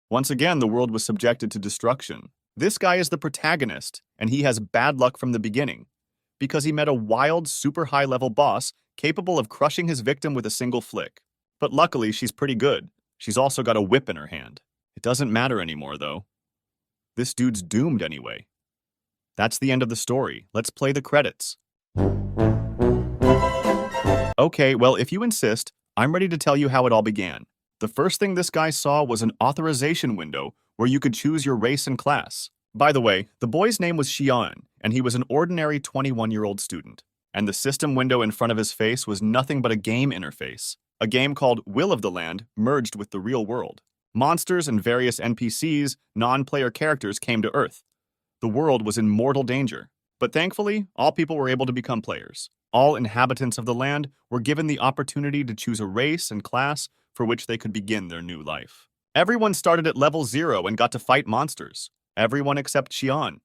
Once again, the world was subjected to destruction. This guy is the protagonist, and he has bad luck from the beginning, because he met a wild, super high-level boss capable of crushing his victim with a single flick. But luckily, she's pretty good. She's also got a whip in her hand. It doesn't matter anymore, though. This dude's doomed anyway. That's the end of the story. Let's play the credits. Okay, well, if you insist, I'm ready to tell you how it all began. The first thing this guy saw was an authorization window where you could choose your race and class. By the way, the boy's name was Xian, and he was an ordinary 21-year-old student. And the system window in front of his face was nothing but a game interface. A game called Will of the Land merged with the real world. Monsters and various NPCs, non-player characters, came to Earth. The world was in mortal danger. But thankfully, all people were able to become players. All inhabitants of the land were given the opportunity to choose a race and class for which they could begin their new life. Everyone started at level 0 and got to fight monsters. Everyone except Xian.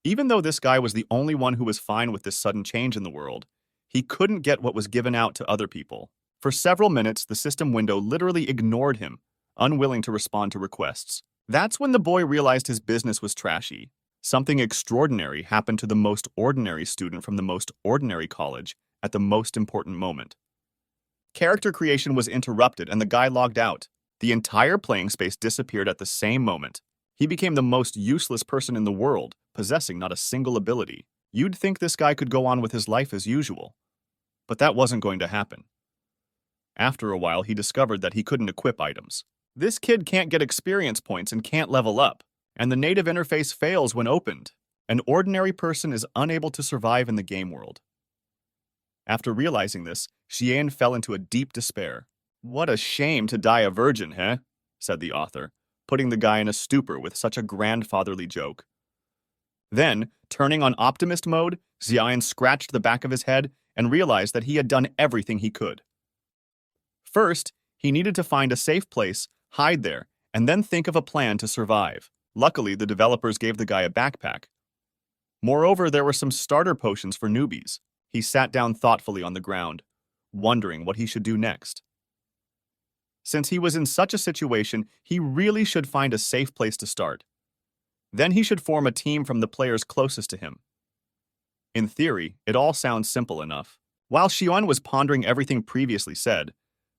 Even though this guy was the only one who was fine with this sudden change in the world, he couldn't get what was given out to other people. For several minutes, the system window literally ignored him, unwilling to respond to requests. That's when the boy realized his business was trashy. Something extraordinary happened to the most ordinary student from the most ordinary college at the most important moment. Character creation was interrupted and the guy logged out. The entire playing space disappeared at the same moment. He became the most useless person in the world, possessing not a single ability. You'd think this guy could go on with his life as usual. But that wasn't going to happen. After a while, he discovered that he couldn't equip items. This kid can't get experience points and can't level up, and the native interface fails when opened. An ordinary person is unable to survive in the game world. After realizing this, Xian fell into a deep despair. "What a shame to die a virgin, eh?" said the author, putting the guy in a stupor with such a grandfatherly joke. Then, turning on optimist mode, Xian scratched the back of his head and realized that he had done everything he could. First, he needed to find a safe place, hide there, and then think of a plan to survive. Luckily, the developers gave the guy a backpack. Moreover, there were some starter potions for newbies. He sat down thoughtfully on the ground, wondering what he should do next. Since he was in such a situation, he really should find a safe place to start. Then he should form a team from the players closest to him. In theory, it all sounds simple enough. While Xian was pondering everything previously said,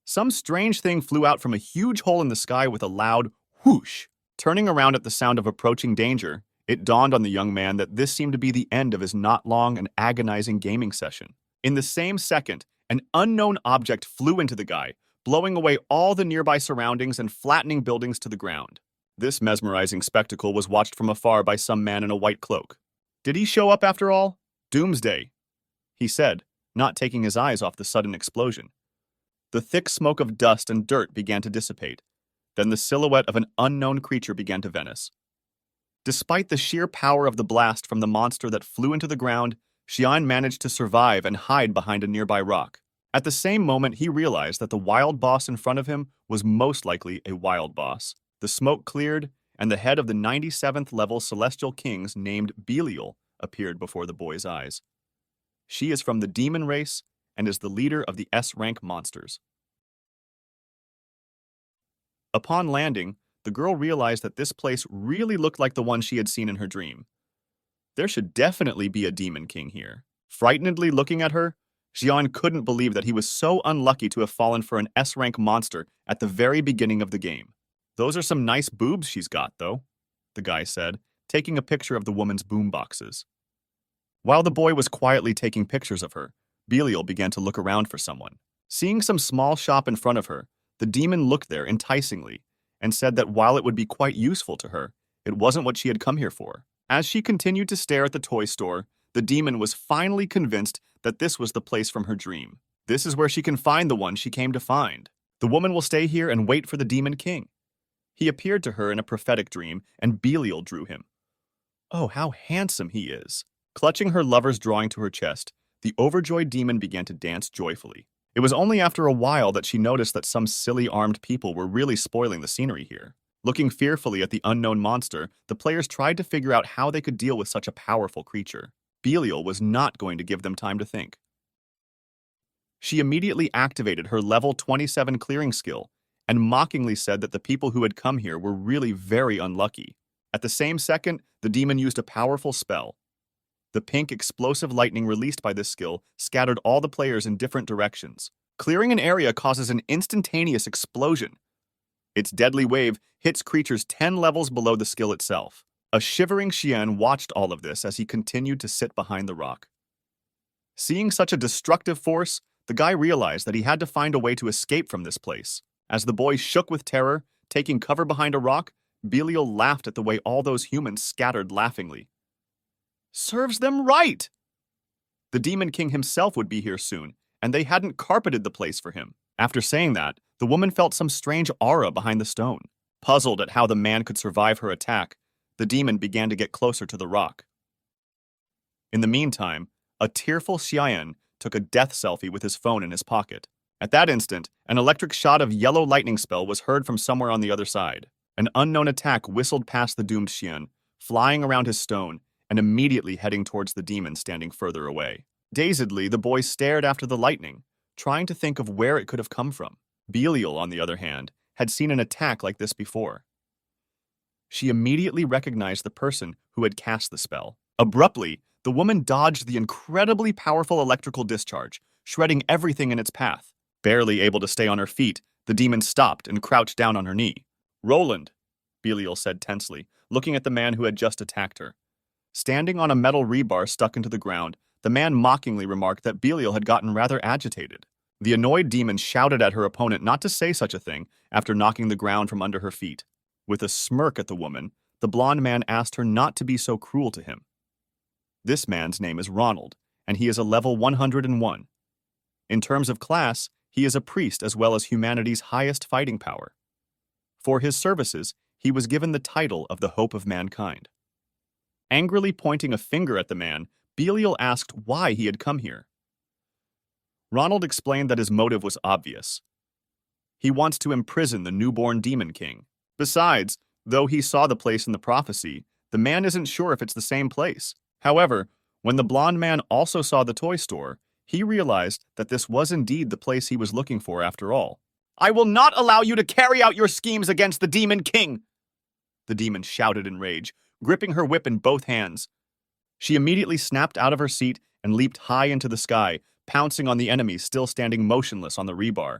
some strange thing flew out from a huge hole in the sky with a loud whoosh. Turning around at the sound of approaching danger, it dawned on the young man that this seemed to be the end of his not long and agonizing gaming session. In the same second, an unknown object flew into the guy, blowing away all the nearby surroundings and flattening buildings to the ground. This mesmerizing spectacle was watched from afar by some man in a white cloak. "Did he show up after all? Doomsday," he said, not taking his eyes off the sudden explosion. The thick smoke of dust and dirt began to dissipate. Then the silhouette of an unknown creature began to vanish. Despite the sheer power of the blast from the monster that flew into the ground, Xian managed to survive and hide behind a nearby rock. At the same moment, he realized that the wild boss in front of him was most likely a wild boss. The smoke cleared, and the head of the 97th level Celestial Kings named Belial appeared before the boy's eyes. She is from the demon race and is the leader of the S-rank monsters. Upon landing, the girl realized that this place really looked like the one she had seen in her dream. There should definitely be a demon king here. Frightenedly looking at her, Xian couldn't believe that he was so unlucky to have fallen for an S-rank monster at the very beginning of the game. "Those are some nice boobs she's got, though," the guy said, taking a picture of the woman's boomboxes. While the boy was quietly taking pictures of her, Belial began to look around for someone. Seeing some small shop in front of her, the demon looked there enticingly and said that while it would be quite useful to her, it wasn't what she had come here for. As she continued to stare at the toy store, the demon was finally convinced that this was the place from her dream. This is where she can find the one she came to find. The woman will stay here and wait for the demon king. He appeared to her in a prophetic dream, and Belial drew him. Oh, how handsome he is! Clutching her lover's drawing to her chest, the overjoyed demon began to dance joyfully. It was only after a while that she noticed that some silly armed people were really spoiling the scenery here. Looking fearfully at the unknown monster, the players tried to figure out how they could deal with such a powerful creature. Belial was not going to give them time to think. She immediately activated her level 27 clearing skill and mockingly said that the people who had come here were really very unlucky. At the same second, the demon used a powerful spell. The pink explosive lightning released by this skill scattered all the players in different directions. Clearing an area causes an instantaneous explosion. Its deadly wave hits creatures 10 levels below the skill itself. A shivering Xian watched all of this as he continued to sit behind the rock. Seeing such a destructive force, the guy realized that he had to find a way to escape from this place. As the boy shook with terror, taking cover behind a rock, Belial laughed at the way all those humans scattered laughingly. Serves them right! The Demon King himself would be here soon, and they hadn't carpeted the place for him. After saying that, the woman felt some strange aura behind the stone. Puzzled at how the man could survive her attack, the demon began to get closer to the rock. In the meantime, a tearful Xian took a death selfie with his phone in his pocket. At that instant, an electric shot of yellow lightning spell was heard from somewhere on the other side. An unknown attack whistled past the doomed Xian, flying around his stone and immediately heading towards the demon standing further away. Dazedly, the boy stared after the lightning, trying to think of where it could have come from. Belial, on the other hand, had seen an attack like this before. She immediately recognized the person who had cast the spell. Abruptly, the woman dodged the incredibly powerful electrical discharge, shredding everything in its path. Barely able to stay on her feet, the demon stopped and crouched down on her knee. "Roland," Belial said tensely, looking at the man who had just attacked her. Standing on a metal rebar stuck into the ground, the man mockingly remarked that Belial had gotten rather agitated. The annoyed demon shouted at her opponent not to say such a thing after knocking the ground from under her feet. With a smirk at the woman, the blonde man asked her not to be so cruel to him. This man's name is Ronald, and he is a level 101. In terms of class, he is a priest as well as humanity's highest fighting power. For his services, he was given the title of the Hope of Mankind. Angrily pointing a finger at the man, Belial asked why he had come here. Ronald explained that his motive was obvious. He wants to imprison the newborn Demon King. Besides, though he saw the place in the prophecy, the man isn't sure if it's the same place. However, when the blonde man also saw the toy store, he realized that this was indeed the place he was looking for after all. "I will not allow you to carry out your schemes against the Demon King!" The demon shouted in rage, gripping her whip in both hands. She immediately snapped out of her seat and leaped high into the sky, pouncing on the enemy still standing motionless on the rebar.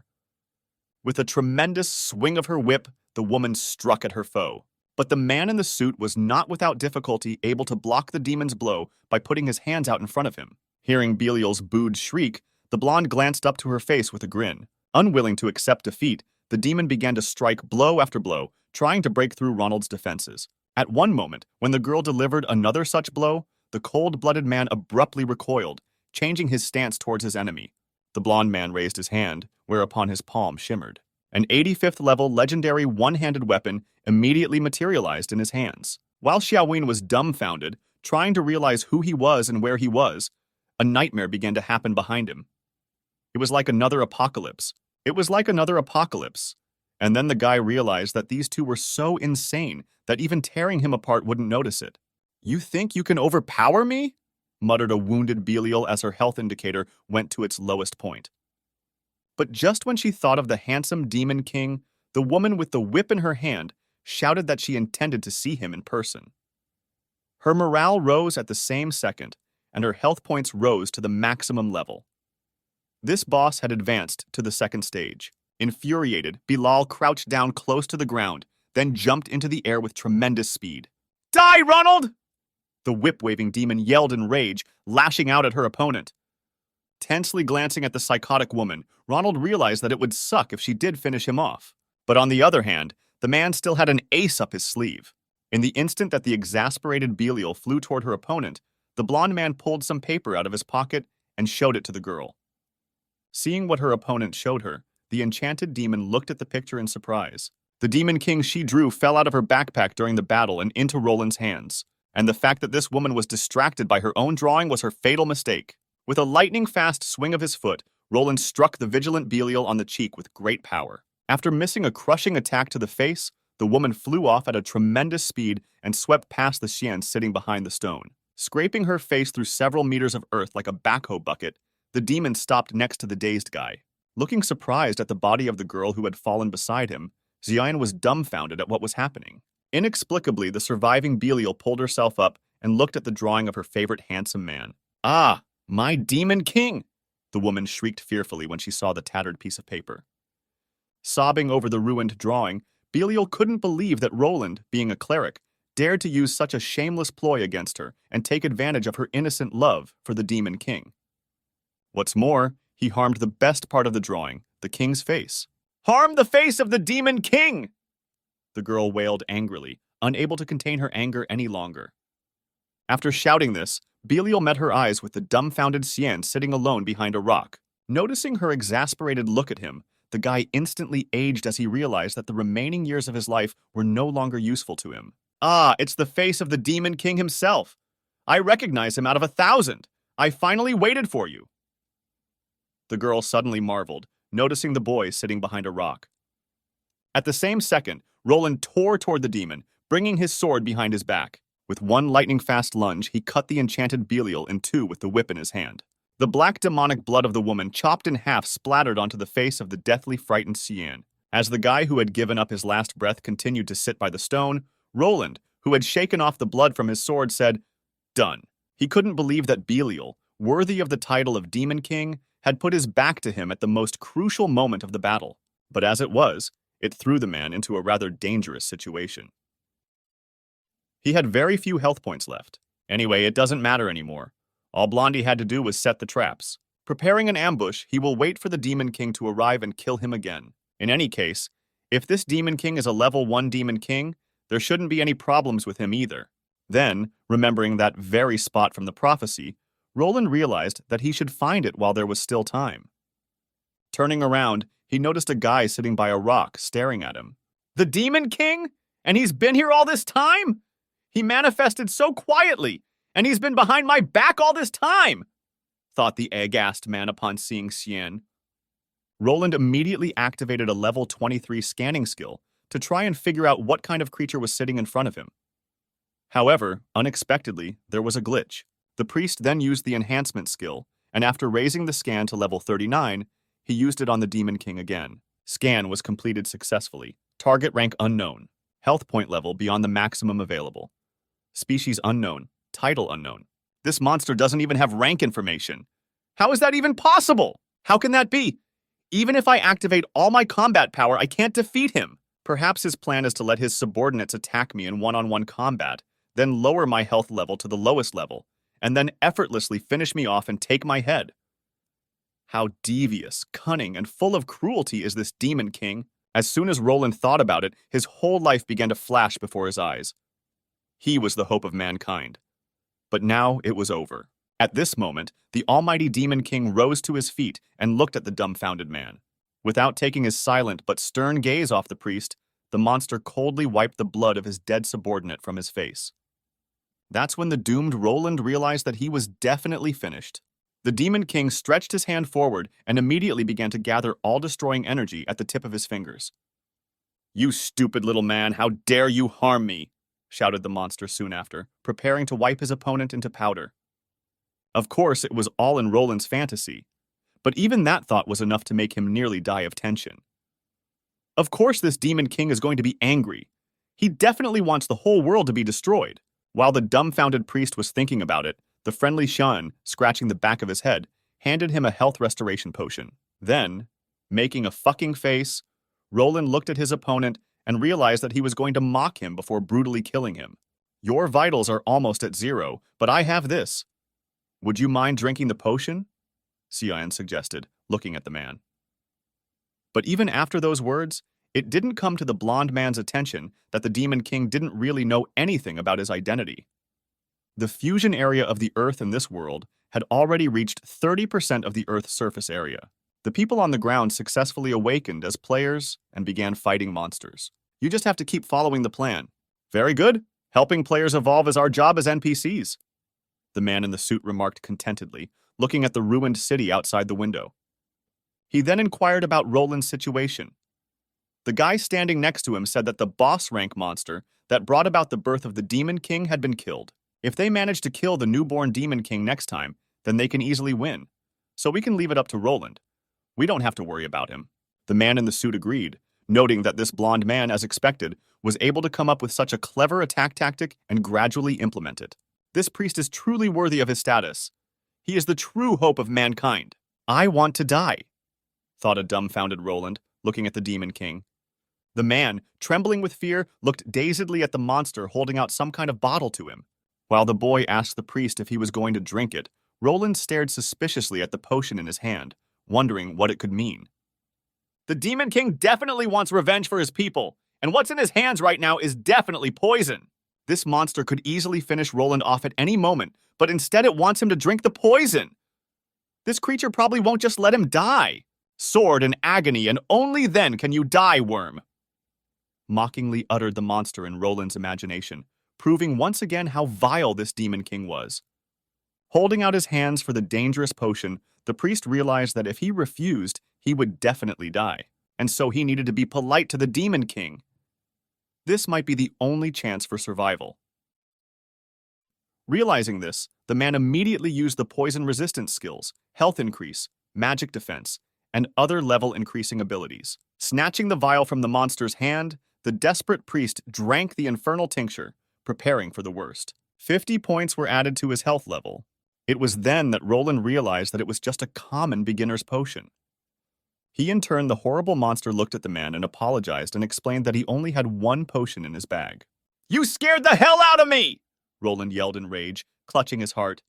With a tremendous swing of her whip, the woman struck at her foe. But the man in the suit was not without difficulty able to block the demon's blow by putting his hands out in front of him. Hearing Belial's booed shriek, the blonde glanced up to her face with a grin. Unwilling to accept defeat, the demon began to strike blow after blow, trying to break through Ronald's defenses. At one moment, when the girl delivered another such blow, the cold-blooded man abruptly recoiled, changing his stance towards his enemy. The blonde man raised his hand, whereupon his palm shimmered. An 85th level legendary one-handed weapon immediately materialized in his hands. While Xiaowin was dumbfounded, trying to realize who he was and where he was, a nightmare began to happen behind him. It was like another apocalypse. And then the guy realized that these two were so insane that even tearing him apart wouldn't notice it. "You think you can overpower me?" muttered a wounded Belial as her health indicator went to its lowest point. But just when she thought of the handsome Demon King, the woman with the whip in her hand shouted that she intended to see him in person. Her morale rose at the same second, and her health points rose to the maximum level. This boss had advanced to the second stage. Infuriated, Bilal crouched down close to the ground, then jumped into the air with tremendous speed. "Die, Ronald!" The whip-waving demon yelled in rage, lashing out at her opponent. Tensely glancing at the psychotic woman, Ronald realized that it would suck if she did finish him off. But on the other hand, the man still had an ace up his sleeve. In the instant that the exasperated Belial flew toward her opponent, the blonde man pulled some paper out of his pocket and showed it to the girl. Seeing what her opponent showed her, the enchanted demon looked at the picture in surprise. The Demon King she drew fell out of her backpack during the battle and into Roland's hands. And the fact that this woman was distracted by her own drawing was her fatal mistake. With a lightning-fast swing of his foot, Roland struck the vigilant Belial on the cheek with great power. After missing a crushing attack to the face, the woman flew off at a tremendous speed and swept past the Xian sitting behind the stone. Scraping her face through several meters of earth like a backhoe bucket, the demon stopped next to the dazed guy. Looking surprised at the body of the girl who had fallen beside him, Xian was dumbfounded at what was happening. Inexplicably, the surviving Belial pulled herself up and looked at the drawing of her favorite handsome man. "Ah, my demon king!" the woman shrieked fearfully when she saw the tattered piece of paper. Sobbing over the ruined drawing, Belial couldn't believe that Roland, being a cleric, dared to use such a shameless ploy against her and take advantage of her innocent love for the demon king. What's more, he harmed the best part of the drawing, the king's face. "Harm the face of the demon king!" the girl wailed angrily, unable to contain her anger any longer. After shouting this, Belial met her eyes with the dumbfounded Xian sitting alone behind a rock. Noticing her exasperated look at him, the guy instantly aged as he realized that the remaining years of his life were no longer useful to him. "Ah, it's the face of the demon king himself. I recognize him out of 1,000. I finally waited for you." The girl suddenly marveled, noticing the boy sitting behind a rock. At the same second, Roland tore toward the demon, bringing his sword behind his back. With one lightning-fast lunge, he cut the enchanted Belial in two with the whip in his hand. The black demonic blood of the woman chopped in half splattered onto the face of the deathly frightened Xian. As the guy who had given up his last breath continued to sit by the stone, Roland, who had shaken off the blood from his sword, said, "Done." He couldn't believe that Belial, worthy of the title of Demon King, had put his back to him at the most crucial moment of the battle. But as it was, it threw the man into a rather dangerous situation. He had very few health points left. Anyway, it doesn't matter anymore. All Blondie had to do was set the traps. Preparing an ambush, he will wait for the Demon King to arrive and kill him again. In any case, if this Demon King is a level 1 Demon King, there shouldn't be any problems with him either. Then, remembering that very spot from the prophecy, Roland realized that he should find it while there was still time. Turning around, he noticed a guy sitting by a rock staring at him. "The Demon King? And he's been here all this time? He manifested so quietly, and he's been behind my back all this time," thought the aghast man upon seeing Xian. Roland immediately activated a level 23 scanning skill to try and figure out what kind of creature was sitting in front of him. However, unexpectedly, there was a glitch. The priest then used the enhancement skill, and after raising the scan to level 39, he used it on the Demon King again. Scan was completed successfully. Target rank unknown. Health point level beyond the maximum available. Species unknown. Title unknown. This monster doesn't even have rank information. How is that even possible? How can that be? Even if I activate all my combat power, I can't defeat him. Perhaps his plan is to let his subordinates attack me in one-on-one combat, then lower my health level to the lowest level, and then effortlessly finish me off and take my head. How devious, cunning, and full of cruelty is this Demon King? As soon as Roland thought about it, his whole life began to flash before his eyes. He was the hope of mankind. But now it was over. At this moment, the almighty Demon King rose to his feet and looked at the dumbfounded man. Without taking his silent but stern gaze off the priest, the monster coldly wiped the blood of his dead subordinate from his face. That's when the doomed Roland realized that he was definitely finished. The Demon King stretched his hand forward and immediately began to gather all-destroying energy at the tip of his fingers. "You stupid little man, how dare you harm me!" shouted the monster soon after, preparing to wipe his opponent into powder. Of course, it was all in Roland's fantasy, but even that thought was enough to make him nearly die of tension. Of course this Demon King is going to be angry. He definitely wants the whole world to be destroyed. While the dumbfounded priest was thinking about it, the friendly Shan, scratching the back of his head, handed him a health restoration potion. Then, making a fucking face, Roland looked at his opponent and realized that he was going to mock him before brutally killing him. "Your vitals are almost at 0, but I have this. Would you mind drinking the potion?" Xian suggested, looking at the man. But even after those words, it didn't come to the blonde man's attention that the Demon King didn't really know anything about his identity. The fusion area of the Earth in this world had already reached 30% of the Earth's surface area. The people on the ground successfully awakened as players and began fighting monsters. You just have to keep following the plan. "Very good. Helping players evolve is our job as NPCs," the man in the suit remarked contentedly, looking at the ruined city outside the window. He then inquired about Roland's situation. The guy standing next to him said that the boss rank monster that brought about the birth of the Demon King had been killed. If they manage to kill the newborn Demon King next time, then they can easily win. So we can leave it up to Roland. We don't have to worry about him. The man in the suit agreed, noting that this blonde man, as expected, was able to come up with such a clever attack tactic and gradually implement it. This priest is truly worthy of his status. He is the true hope of mankind. I want to die, thought a dumbfounded Roland, looking at the Demon King. The man, trembling with fear, looked dazedly at the monster holding out some kind of bottle to him. While the boy asked the priest if he was going to drink it, Roland stared suspiciously at the potion in his hand, wondering what it could mean. The Demon King definitely wants revenge for his people, and what's in his hands right now is definitely poison. This monster could easily finish Roland off at any moment, but instead it wants him to drink the poison. This creature probably won't just let him die. Sword and agony, and only then can you die, worm. Mockingly uttered the monster in Roland's imagination, proving once again how vile this Demon King was. Holding out his hands for the dangerous potion, the priest realized that if he refused, he would definitely die, and so he needed to be polite to the Demon King. This might be the only chance for survival. Realizing this, the man immediately used the poison resistance skills, health increase, magic defense, and other level-increasing abilities. Snatching the vial from the monster's hand, the desperate priest drank the infernal tincture, preparing for the worst. 50 points were added to his health level. It was then that Roland realized that it was just a common beginner's potion. He in turn, the horrible monster, looked at the man and apologized and explained that he only had one potion in his bag. "You scared the hell out of me!" Roland yelled in rage, clutching his heart.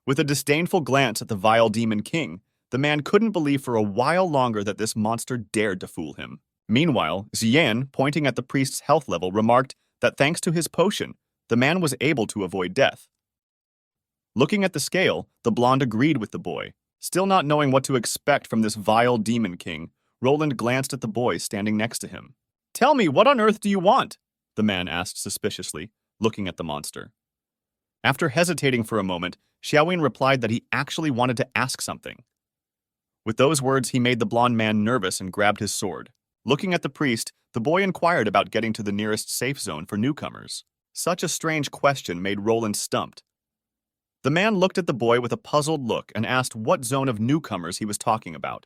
With a disdainful glance at the vile Demon King, the man couldn't believe for a while longer that this monster dared to fool him. Meanwhile, Xian, pointing at the priest's health level, remarked that thanks to his potion, the man was able to avoid death. Looking at the scale, the blonde agreed with the boy. Still not knowing what to expect from this vile Demon King, Roland glanced at the boy standing next to him. "Tell me, what on earth do you want?" the man asked suspiciously, looking at the monster. After hesitating for a moment, Xiaowen replied that he actually wanted to ask something. With those words, he made the blonde man nervous and grabbed his sword. Looking at the priest, the boy inquired about getting to the nearest safe zone for newcomers. Such a strange question made Roland stumped. The man looked at the boy with a puzzled look and asked what zone of newcomers he was talking about.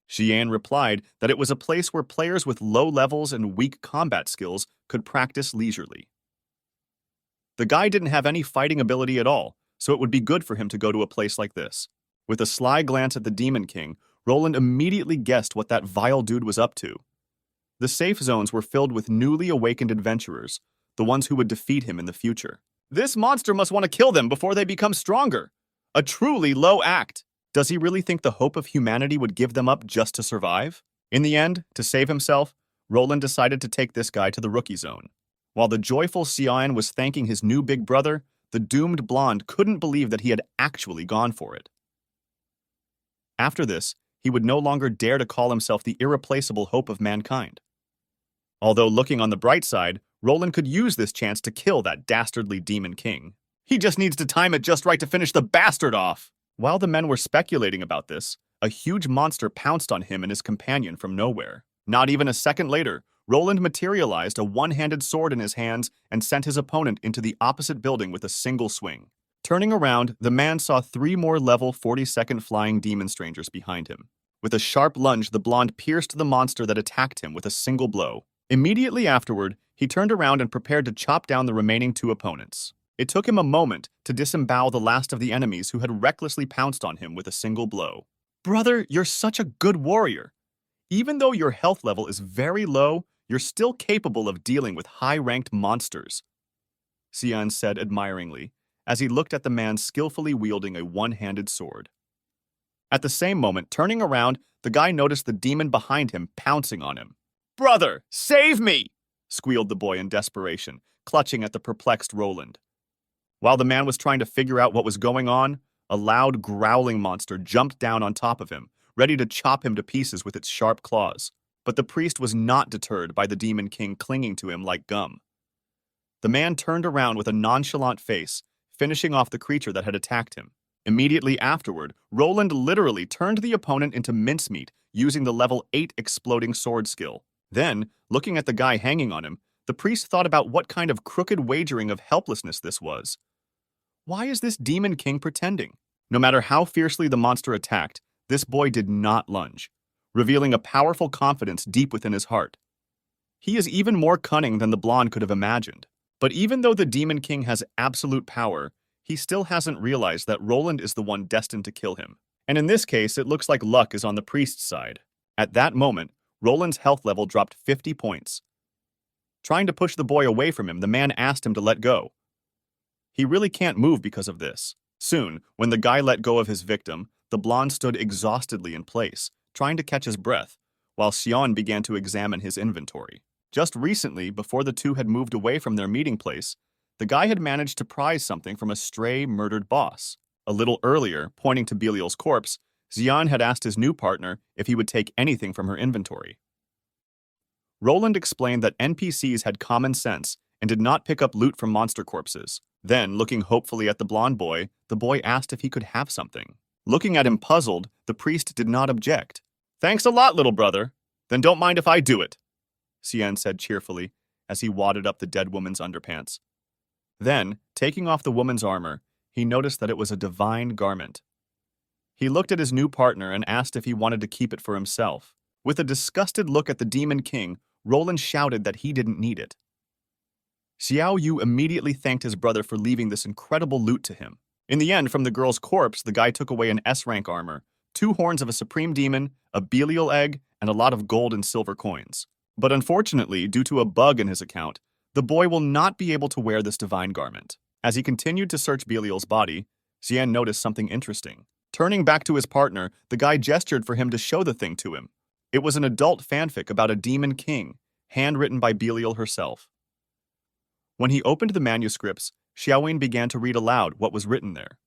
Xian replied that it was a place where players with low levels and weak combat skills could practice leisurely. The guy didn't have any fighting ability at all, so it would be good for him to go to a place like this. With a sly glance at the Demon King, Roland immediately guessed what that vile dude was up to. The safe zones were filled with newly awakened adventurers, the ones who would defeat him in the future. This monster must want to kill them before they become stronger. A truly low act. Does he really think the hope of humanity would give them up just to survive? In the end, to save himself, Roland decided to take this guy to the rookie zone. While the joyful Xian was thanking his new big brother, the doomed blonde couldn't believe that he had actually gone for it. After this, he would no longer dare to call himself the irreplaceable hope of mankind. Although looking on the bright side, Roland could use this chance to kill that dastardly Demon King. He just needs to time it just right to finish the bastard off. While the men were speculating about this, a huge monster pounced on him and his companion from nowhere. Not even a second later, Roland materialized a one-handed sword in his hands and sent his opponent into the opposite building with a single swing. Turning around, the man saw 3 more level 42nd flying demon strangers behind him. With a sharp lunge, the blonde pierced the monster that attacked him with a single blow. Immediately afterward, he turned around and prepared to chop down the remaining 2 opponents. It took him a moment to disembowel the last of the enemies who had recklessly pounced on him with a single blow. "Brother, you're such a good warrior. Even though your health level is very low, you're still capable of dealing with high-ranked monsters," Xian said admiringly, as he looked at the man skillfully wielding a one-handed sword. At the same moment, turning around, the guy noticed the demon behind him pouncing on him. "Brother, save me!" squealed the boy in desperation, clutching at the perplexed Roland. While the man was trying to figure out what was going on, a loud, growling monster jumped down on top of him, ready to chop him to pieces with its sharp claws. But the priest was not deterred by the Demon King clinging to him like gum. The man turned around with a nonchalant face, finishing off the creature that had attacked him. Immediately afterward, Roland literally turned the opponent into mincemeat using the level 8 exploding sword skill. Then, looking at the guy hanging on him, the priest thought about what kind of crooked wagering of helplessness this was. Why is this Demon King pretending? No matter how fiercely the monster attacked, This boy did not lunge, revealing a powerful confidence deep within his heart. He is even more cunning than the blonde could have imagined. But even though the Demon King has absolute power, he still hasn't realized that Roland is the one destined to kill him. And in this case, it looks like luck is on the priest's side. At that moment, Roland's health level dropped 50 points. Trying to push the boy away from him, the man asked him to let go. He really can't move because of this. Soon, when the guy let go of his victim, the blonde stood exhaustedly in place, trying to catch his breath, while Xion began to examine his inventory. Just recently, before the two had moved away from their meeting place, the guy had managed to prize something from a stray, murdered boss. A little earlier, pointing to Belial's corpse, Xion had asked his new partner if he would take anything from her inventory. Roland explained that NPCs had common sense and did not pick up loot from monster corpses. Then, looking hopefully at the blonde boy, the boy asked if he could have something. Looking at him puzzled, the priest did not object. "Thanks a lot, little brother. Then don't mind if I do it," Xian said cheerfully as he wadded up the dead woman's underpants. Then, taking off the woman's armor, he noticed that it was a divine garment. He looked at his new partner and asked if he wanted to keep it for himself. With a disgusted look at the Demon King, Roland shouted that he didn't need it. Xiao Yu immediately thanked his brother for leaving this incredible loot to him. In the end, from the girl's corpse, the guy took away an S-rank armor, 2 horns of a supreme demon, a Belial egg, and a lot of gold and silver coins. But unfortunately, due to a bug in his account, the boy will not be able to wear this divine garment. As he continued to search Belial's body, Xian noticed something interesting. Turning back to his partner, the guy gestured for him to show the thing to him. It was an adult fanfic about a demon king, handwritten by Belial herself. When he opened the manuscripts, Xiaowin began to read aloud what was written there.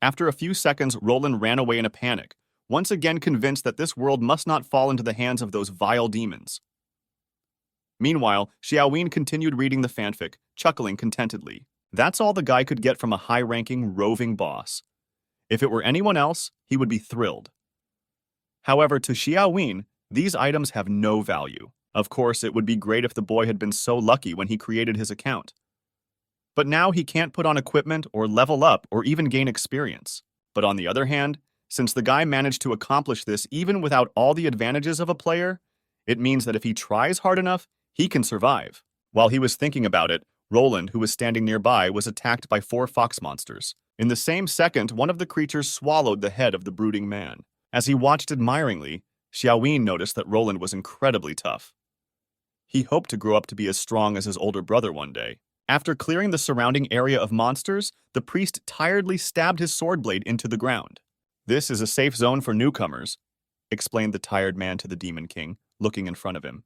After a few seconds, Roland ran away in a panic, once again convinced that this world must not fall into the hands of those vile demons. Meanwhile, Xiaowin continued reading the fanfic, chuckling contentedly. That's all the guy could get from a high-ranking, roving boss. If it were anyone else, he would be thrilled. However, to Xiaowin, these items have no value. Of course, it would be great if the boy had been so lucky when he created his account. But now he can't put on equipment or level up or even gain experience. But on the other hand, since the guy managed to accomplish this even without all the advantages of a player, it means that if he tries hard enough, he can survive. While he was thinking about it, Roland, who was standing nearby, was attacked by 4 fox monsters. In the same second, one of the creatures swallowed the head of the brooding man. As he watched admiringly, Xiaowin noticed that Roland was incredibly tough. He hoped to grow up to be as strong as his older brother one day. After clearing the surrounding area of monsters, the priest tiredly stabbed his sword blade into the ground. "This is a safe zone for newcomers," explained the tired man to the Demon King, looking in front of him.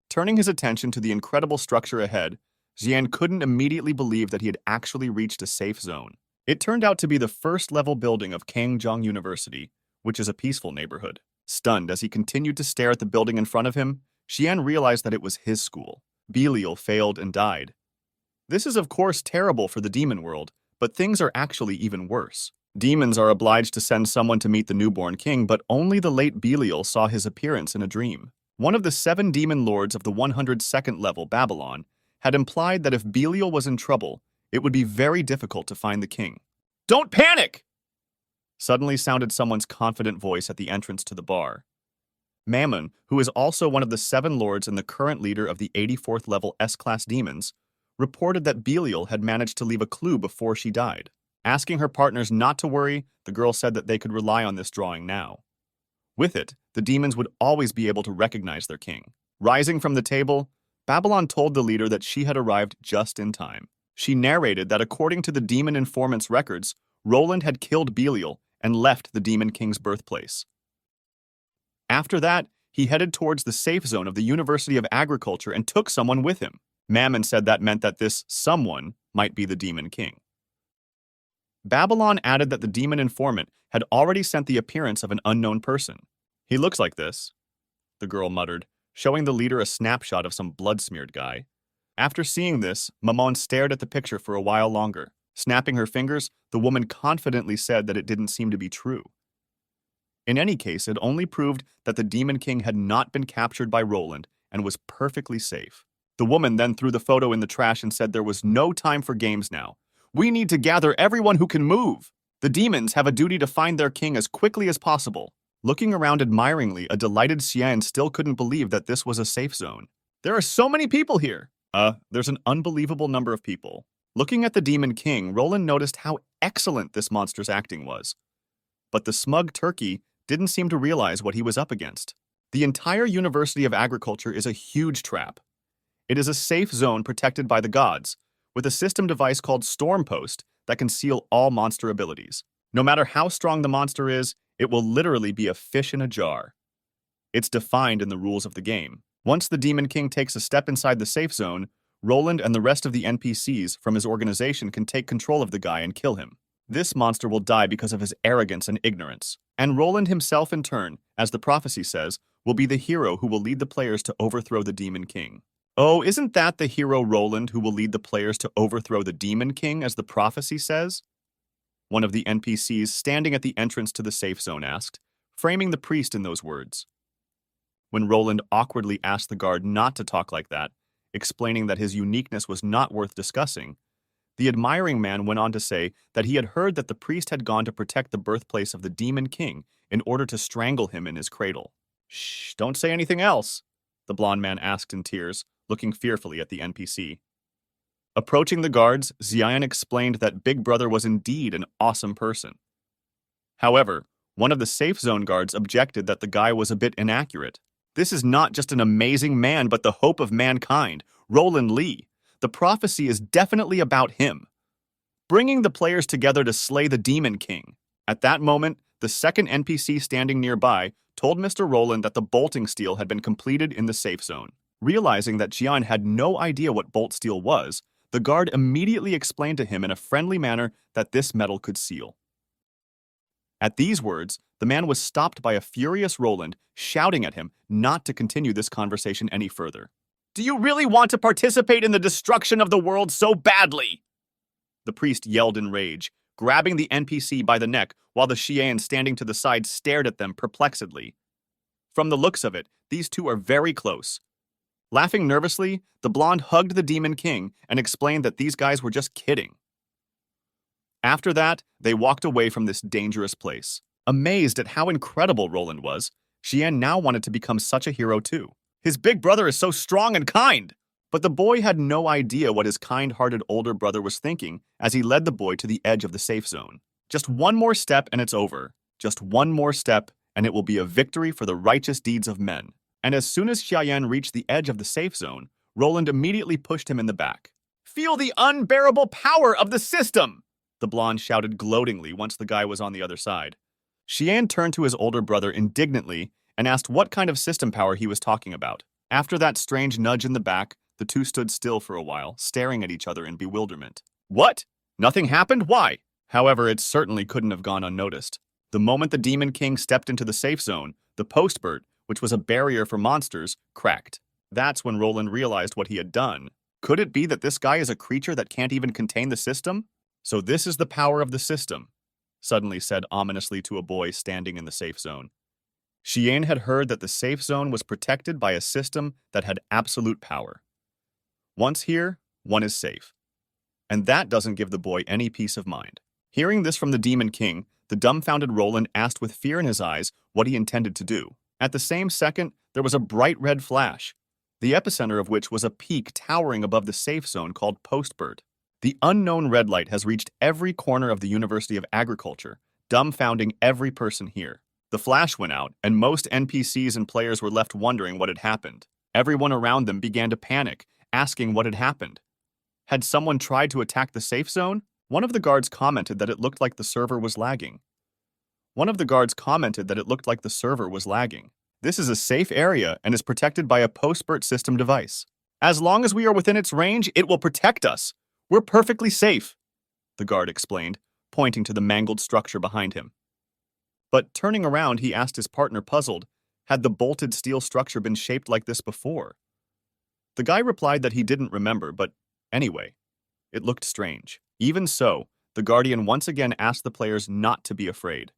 Turning his attention to the incredible structure ahead, Xian couldn't immediately believe that he had actually reached a safe zone. It turned out to be the first-level building of Kangzhong University, which is a peaceful neighborhood. Stunned as he continued to stare at the building in front of him, Xian realized that it was his school. Belial failed and died. This is of course terrible for the demon world, but things are actually even worse. Demons are obliged to send someone to meet the newborn king, but only the late Belial saw his appearance in a dream. One of the 7 demon lords of the 102nd level, Babylon, had implied that if Belial was in trouble, it would be very difficult to find the king. "Don't panic!" suddenly sounded someone's confident voice at the entrance to the bar. Mammon, who is also one of the 7 lords and the current leader of the 84th level S-class demons, reported that Belial had managed to leave a clue before she died. Asking her partners not to worry, the girl said that they could rely on this drawing now. With it, the demons would always be able to recognize their king. Rising from the table, Babylon told the leader that she had arrived just in time. She narrated that according to the demon informant's records, Roland had killed Belial and left the Demon King's birthplace. After that, he headed towards the safe zone of the University of Agriculture and took someone with him. Mammon said that meant that this someone might be the Demon King. Babylon added that the demon informant had already sent the appearance of an unknown person. "He looks like this," the girl muttered, showing the leader a snapshot of some blood-smeared guy. After seeing this, Mammon stared at the picture for a while longer. Snapping her fingers, the woman confidently said that it didn't seem to be true. In any case, it only proved that the Demon King had not been captured by Roland and was perfectly safe. The woman then threw the photo in the trash and said there was no time for games now. "We need to gather everyone who can move." The demons have a duty to find their king as quickly as possible. Looking around admiringly, a delighted Xian still couldn't believe that this was a safe zone. There are so many people here! There's an unbelievable number of people. Looking at the Demon King, Roland noticed how excellent this monster's acting was. But the smug turkey didn't seem to realize what he was up against. The entire University of Agriculture is a huge trap. It is a safe zone protected by the gods, with a system device called Storm Post that can seal all monster abilities. No matter how strong the monster is, it will literally be a fish in a jar. It's defined in the rules of the game. Once the Demon King takes a step inside the safe zone, Roland and the rest of the NPCs from his organization can take control of the guy and kill him. This monster will die because of his arrogance and ignorance. And Roland himself, in turn, as the prophecy says, will be the hero who will lead the players to overthrow the Demon King. Oh, isn't that the hero Roland who will lead the players to overthrow the Demon King, as the prophecy says? One of the NPCs standing at the entrance to the safe zone asked, framing the priest in those words. When Roland awkwardly asked the guard not to talk like that, explaining that his uniqueness was not worth discussing, the admiring man went on to say that he had heard that the priest had gone to protect the birthplace of the Demon King in order to strangle him in his cradle. Shh, don't say anything else, the blond man asked in tears, looking fearfully at the NPC. Approaching the guards, Xian explained that Big Brother was indeed an awesome person. However, one of the safe zone guards objected that the guy was a bit inaccurate. This is not just an amazing man, but the hope of mankind, Roland Lee. The prophecy is definitely about him, bringing the players together to slay the Demon King. At that moment, the second NPC standing nearby told Mr. Roland that the bolting steel had been completed in the safe zone. Realizing that Xian had no idea what bolt steel was, the guard immediately explained to him in a friendly manner that this metal could seal. At these words, the man was stopped by a furious Roland, shouting at him not to continue this conversation any further. Do you really want to participate in the destruction of the world so badly? The priest yelled in rage, grabbing the NPC by the neck while the Xian standing to the side stared at them perplexedly. From the looks of it, these two are very close. Laughing nervously, the blonde hugged the Demon King and explained that these guys were just kidding. After that, they walked away from this dangerous place. Amazed at how incredible Roland was, Xian now wanted to become such a hero too. His big brother is so strong and kind! But the boy had no idea what his kind-hearted older brother was thinking as he led the boy to the edge of the safe zone. Just one more step and it's over. Just one more step and it will be a victory for the righteous deeds of men. And as soon as Xiaoyan reached the edge of the safe zone, Roland immediately pushed him in the back. Feel the unbearable power of the system! The blonde shouted gloatingly once the guy was on the other side. Xian turned to his older brother indignantly and asked what kind of system power he was talking about. After that strange nudge in the back, the two stood still for a while, staring at each other in bewilderment. What? Nothing happened? Why? However, it certainly couldn't have gone unnoticed. The moment the Demon King stepped into the safe zone, the postbert, which was a barrier for monsters, cracked. That's when Roland realized what he had done. Could it be that this guy is a creature that can't even contain the system? So this is the power of the system, suddenly said ominously to a boy standing in the safe zone. Xian had heard that the safe zone was protected by a system that had absolute power. Once here, one is safe. And that doesn't give the boy any peace of mind. Hearing this from the Demon King, the dumbfounded Roland asked with fear in his eyes what he intended to do. At the same second, there was a bright red flash, the epicenter of which was a peak towering above the safe zone called Postbird. The unknown red light has reached every corner of the University of Agriculture, dumbfounding every person here. The flash went out, and most NPCs and players were left wondering what had happened. Everyone around them began to panic, asking what had happened. Had someone tried to attack the safe zone? One of the guards commented that it looked like the server was lagging. This is a safe area and is protected by a postbert system device. As long as we are within its range, it will protect us. We're perfectly safe, the guard explained, pointing to the mangled structure behind him. But turning around, he asked his partner, puzzled, had the bolted steel structure been shaped like this before? The guy replied that he didn't remember, but anyway, it looked strange. Even so, the Guardian once again asked the players not to be afraid.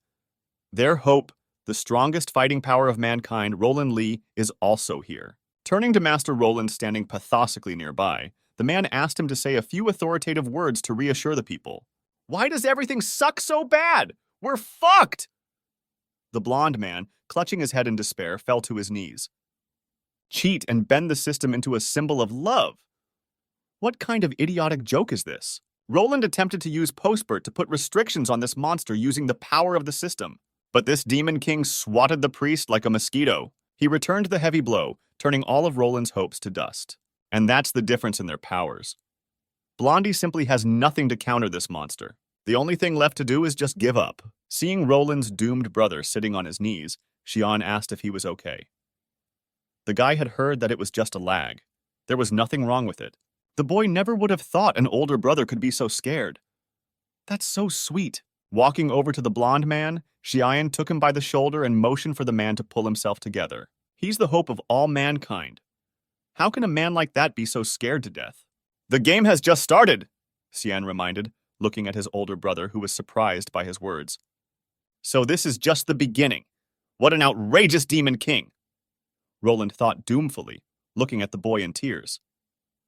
Their hope, the strongest fighting power of mankind, Roland Lee, is also here. Turning to Master Roland standing pathetically nearby, the man asked him to say a few authoritative words to reassure the people. Why does everything suck so bad? We're fucked! The blonde man, clutching his head in despair, fell to his knees. Cheat and bend the system into a symbol of love. What kind of idiotic joke is this? Roland attempted to use Postbert to put restrictions on this monster using the power of the system. But this demon king swatted the priest like a mosquito. He returned the heavy blow, turning all of Roland's hopes to dust. And that's the difference in their powers. Blondie simply has nothing to counter this monster. The only thing left to do is just give up. Seeing Roland's doomed brother sitting on his knees, Xian asked if he was okay. The guy had heard that it was just a lag. There was nothing wrong with it. The boy never would have thought an older brother could be so scared. That's so sweet. Walking over to the blonde man, Xian took him by the shoulder and motioned for the man to pull himself together. He's the hope of all mankind. How can a man like that be so scared to death? The game has just started, Xian reminded, looking at his older brother who was surprised by his words. So this is just the beginning. What an outrageous demon king! Roland thought doomfully, looking at the boy in tears.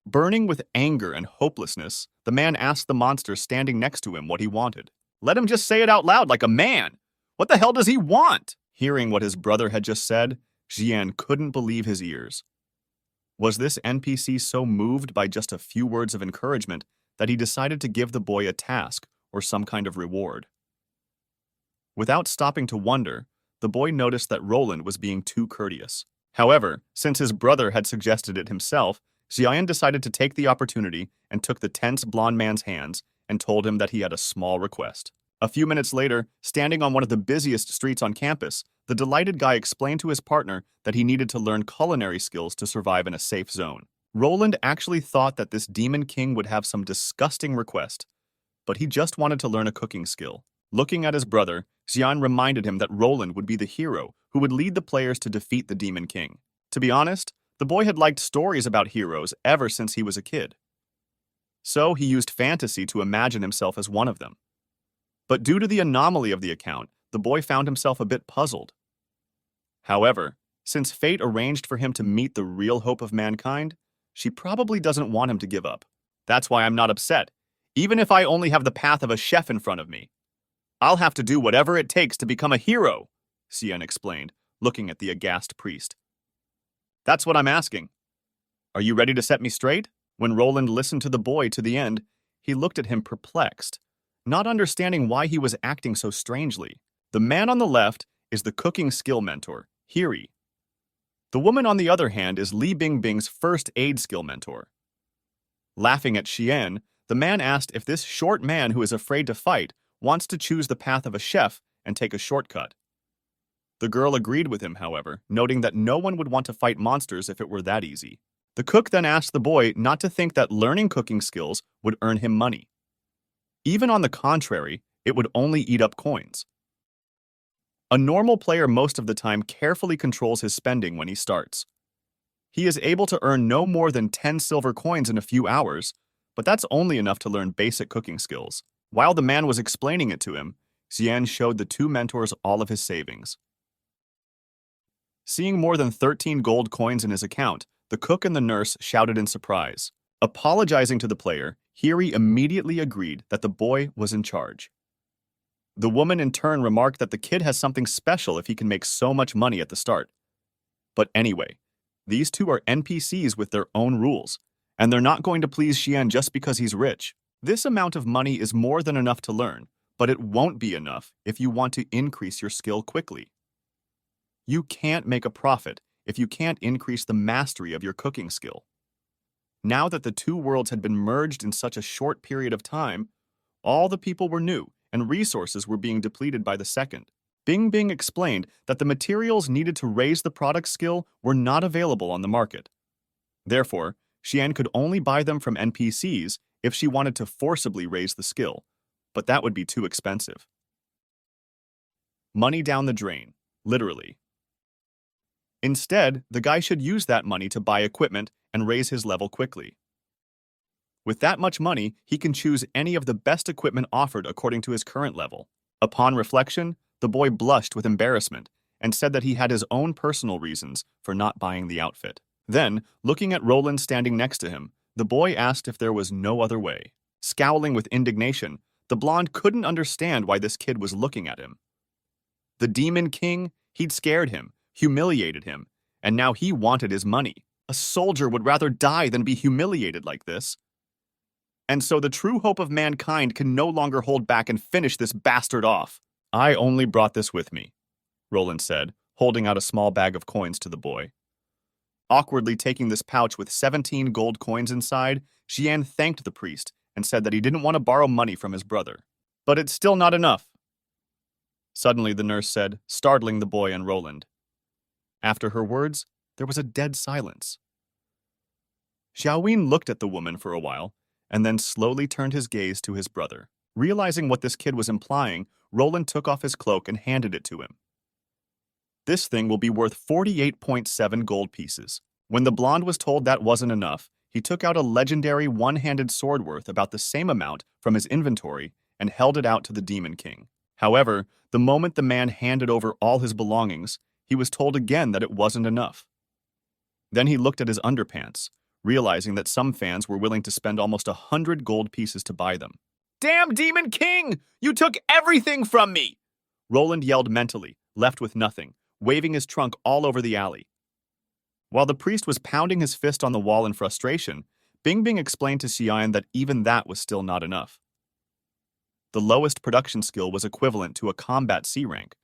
Burning with anger and hopelessness, the man asked the monster standing next to him what he wanted. Let him just say it out loud like a man. What the hell does he want? Hearing what his brother had just said, Xian couldn't believe his ears. Was this NPC so moved by just a few words of encouragement that he decided to give the boy a task or some kind of reward? Without stopping to wonder, the boy noticed that Roland was being too courteous. However, since his brother had suggested it himself, Xian decided to take the opportunity and took the tense blonde man's hands and told him that he had a small request. A few minutes later, standing on one of the busiest streets on campus, the delighted guy explained to his partner that he needed to learn culinary skills to survive in a safe zone. Roland actually thought that this demon king would have some disgusting request, but he just wanted to learn a cooking skill. Looking at his brother, Xian reminded him that Roland would be the hero who would lead the players to defeat the demon king. To be honest, the boy had liked stories about heroes ever since he was a kid. So he used fantasy to imagine himself as one of them. But due to the anomaly of the account, the boy found himself a bit puzzled. However, since fate arranged for him to meet the real hope of mankind, she probably doesn't want him to give up. That's why I'm not upset, even if I only have the path of a chef in front of me. I'll have to do whatever it takes to become a hero, Xian explained, looking at the aghast priest. That's what I'm asking. Are you ready to set me straight? When Roland listened to the boy to the end, he looked at him perplexed, not understanding why he was acting so strangely. The man on the left is the cooking skill mentor, Hiri. The woman on the other hand is Li Bingbing's first aid skill mentor. Laughing at Xian, the man asked if this short man who is afraid to fight wants to choose the path of a chef and take a shortcut. The girl agreed with him, however, noting that no one would want to fight monsters if it were that easy. The cook then asked the boy not to think that learning cooking skills would earn him money. Even on the contrary, it would only eat up coins. A normal player most of the time carefully controls his spending when he starts. He is able to earn no more than 10 silver coins in a few hours, but that's only enough to learn basic cooking skills. While the man was explaining it to him, Xian showed the two mentors all of his savings. Seeing more than 13 gold coins in his account, the cook and the nurse shouted in surprise. Apologizing to the player, Hiri immediately agreed that the boy was in charge. The woman in turn remarked that the kid has something special if he can make so much money at the start. But anyway, these two are NPCs with their own rules, and they're not going to please Xian just because he's rich. This amount of money is more than enough to learn, but it won't be enough if you want to increase your skill quickly. You can't make a profit if you can't increase the mastery of your cooking skill. Now that the two worlds had been merged in such a short period of time, all the people were new and resources were being depleted by the second. Bingbing explained that the materials needed to raise the product skill were not available on the market. Therefore, Xian could only buy them from NPCs if she wanted to forcibly raise the skill, but that would be too expensive. Money down the drain, literally. Instead, the guy should use that money to buy equipment and raise his level quickly. With that much money, he can choose any of the best equipment offered according to his current level. Upon reflection, the boy blushed with embarrassment and said that he had his own personal reasons for not buying the outfit. Then, looking at Roland standing next to him, the boy asked if there was no other way. Scowling with indignation, the blonde couldn't understand why this kid was looking at him. The Demon King, he'd scared him, humiliated him, and now he wanted his money. A soldier would rather die than be humiliated like this. And so the true hope of mankind can no longer hold back and finish this bastard off. I only brought this with me, Roland said, holding out a small bag of coins to the boy. Awkwardly taking this pouch with 17 gold coins inside, Xian thanked the priest and said that he didn't want to borrow money from his brother. But it's still not enough. Suddenly, the nurse said, startling the boy and Roland. After her words, there was a dead silence. Xiaowin looked at the woman for a while, and then slowly turned his gaze to his brother. Realizing what this kid was implying, Roland took off his cloak and handed it to him. This thing will be worth 48.7 gold pieces. When the blonde was told that wasn't enough, he took out a legendary one-handed sword worth about the same amount from his inventory and held it out to the Demon King. However, the moment the man handed over all his belongings, he was told again that it wasn't enough. Then he looked at his underpants, realizing that some fans were willing to spend almost 100 gold pieces to buy them. "Damn Demon King! You took everything from me!" Roland yelled mentally, left with nothing, waving his trunk all over the alley. While the priest was pounding his fist on the wall in frustration, Bingbing explained to Xian that even that was still not enough. The lowest production skill was equivalent to a combat C rank,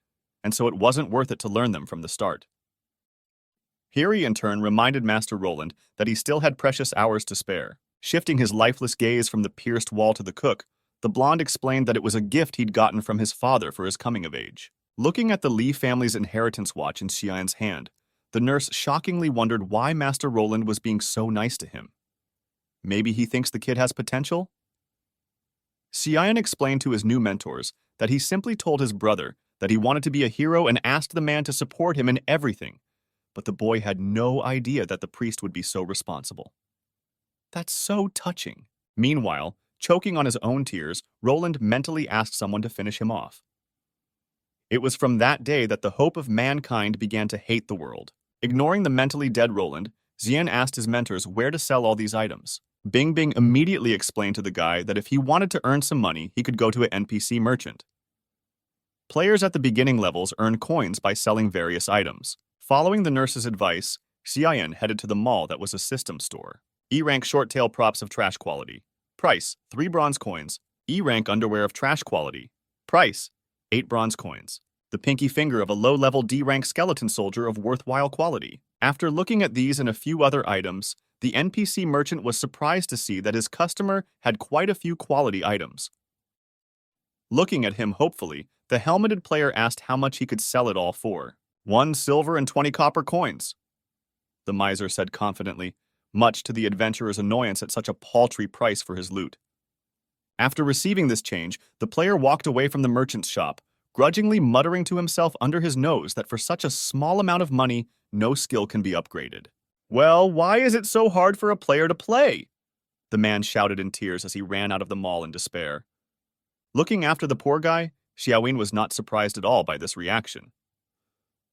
and so it wasn't worth it to learn them from the start. Here he in turn reminded Master Roland that he still had precious hours to spare. Shifting his lifeless gaze from the pierced wall to the cook, the blonde explained that it was a gift he'd gotten from his father for his coming of age. Looking at the Li family's inheritance watch in Xian's hand, the nurse shockingly wondered why Master Roland was being so nice to him. Maybe he thinks the kid has potential? Xian explained to his new mentors that he simply told his brother that he wanted to be a hero and asked the man to support him in everything, but the boy had no idea that the priest would be so responsible. That's so touching. Meanwhile, choking on his own tears, Roland mentally asked someone to finish him off. It was from that day that the hope of mankind began to hate the world. Ignoring the mentally dead Roland, Xian asked his mentors where to sell all these items. Bingbing immediately explained to the guy that if he wanted to earn some money, he could go to an NPC merchant. Players at the beginning levels earn coins by selling various items. Following the nurse's advice, Xian headed to the mall that was a system store. E-rank short-tail props of trash quality. Price, 3 bronze coins. E-rank underwear of trash quality. Price, 8 bronze coins. The pinky finger of a low-level D-rank skeleton soldier of worthwhile quality. After looking at these and a few other items, the NPC merchant was surprised to see that his customer had quite a few quality items. Looking at him hopefully, the helmeted player asked how much he could sell it all for. 1 silver and 20 copper coins, the miser said confidently, much to the adventurer's annoyance at such a paltry price for his loot. After receiving this change, the player walked away from the merchant's shop, grudgingly muttering to himself under his nose that for such a small amount of money, no skill can be upgraded. "Well, why is it so hard for a player to play?" the man shouted in tears as he ran out of the mall in despair. Looking after the poor guy, Xiaowin was not surprised at all by this reaction.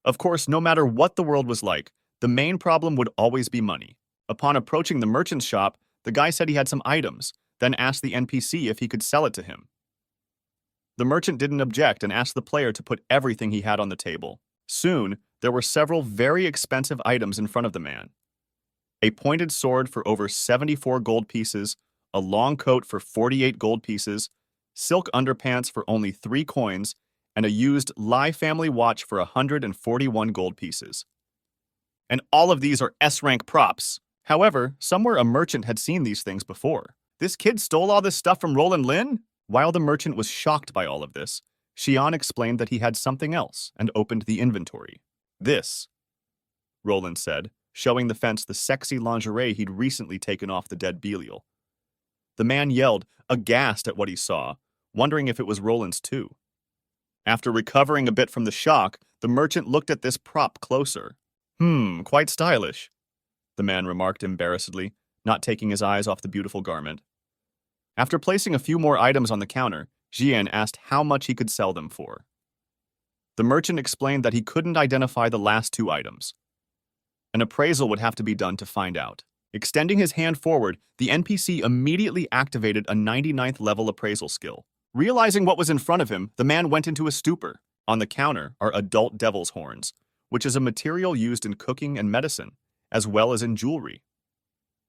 Of course, no matter what the world was like, the main problem would always be money. Upon approaching the merchant's shop, the guy said he had some items, then asked the NPC if he could sell it to him. The merchant didn't object and asked the player to put everything he had on the table. Soon, there were several very expensive items in front of the man. A pointed sword for over 74 gold pieces, a long coat for 48 gold pieces, silk underpants for only 3 coins, and a used Lai family watch for 141 gold pieces. And all of these are S-rank props. However, somewhere a merchant had seen these things before. This kid stole all this stuff from Roland Lin? While the merchant was shocked by all of this, Xian explained that he had something else and opened the inventory. "This," Roland said, showing the fence the sexy lingerie he'd recently taken off the dead Belial. The man yelled, aghast at what he saw, wondering if it was Roland's too. After recovering a bit from the shock, the merchant looked at this prop closer. Quite stylish," the man remarked embarrassedly, not taking his eyes off the beautiful garment. After placing a few more items on the counter, Xian asked how much he could sell them for. The merchant explained that he couldn't identify the last 2 items. An appraisal would have to be done to find out. Extending his hand forward, the NPC immediately activated a 99th level appraisal skill. Realizing what was in front of him, the man went into a stupor. On the counter are adult devil's horns, which is a material used in cooking and medicine, as well as in jewelry.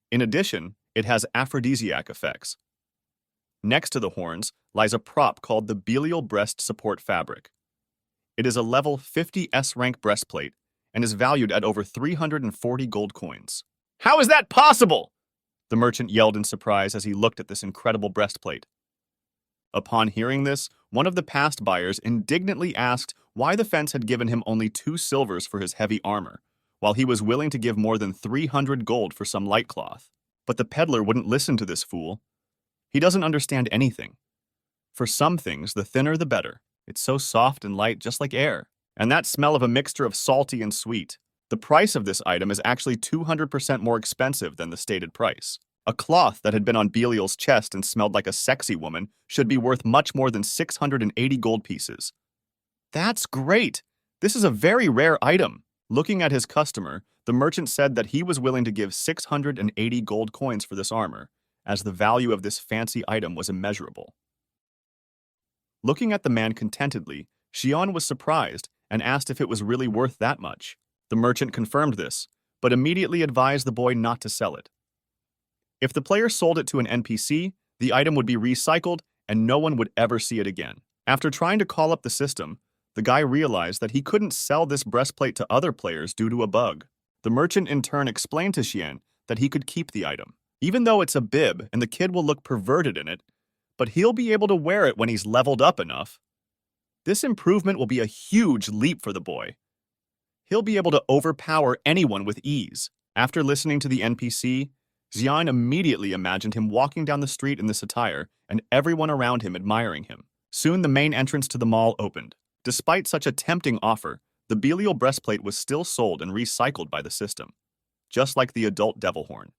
In addition, it has aphrodisiac effects. Next to the horns lies a prop called the Belial Breast Support Fabric. It is a level 50 S-rank breastplate and is valued at over 340 gold coins. How is that possible? The merchant yelled in surprise as he looked at this incredible breastplate. Upon hearing this, one of the past buyers indignantly asked why the fence had given him only 2 silvers for his heavy armor, while he was willing to give more than 300 gold for some light cloth. But the peddler wouldn't listen to this fool. He doesn't understand anything. For some things, the thinner the better. It's so soft and light, just like air. And that smell of a mixture of salty and sweet. The price of this item is actually 200% more expensive than the stated price. A cloth that had been on Belial's chest and smelled like a sexy woman should be worth much more than 680 gold pieces. That's great! This is a very rare item. Looking at his customer, the merchant said that he was willing to give 680 gold coins for this armor, as the value of this fancy item was immeasurable. Looking at the man contentedly, Xian was surprised and asked if it was really worth that much. The merchant confirmed this, but immediately advised the boy not to sell it. If the player sold it to an NPC, the item would be recycled and no one would ever see it again. After trying to call up the system, the guy realized that he couldn't sell this breastplate to other players due to a bug. The merchant in turn explained to Xian that he could keep the item. Even though it's a bib and the kid will look perverted in it, but he'll be able to wear it when he's leveled up enough. This improvement will be a huge leap for the boy. He'll be able to overpower anyone with ease. After listening to the NPC, Xian immediately imagined him walking down the street in this attire and everyone around him admiring him. Soon the main entrance to the mall opened. Despite such a tempting offer, the Belial breastplate was still sold and recycled by the system, just like the adult devil horn.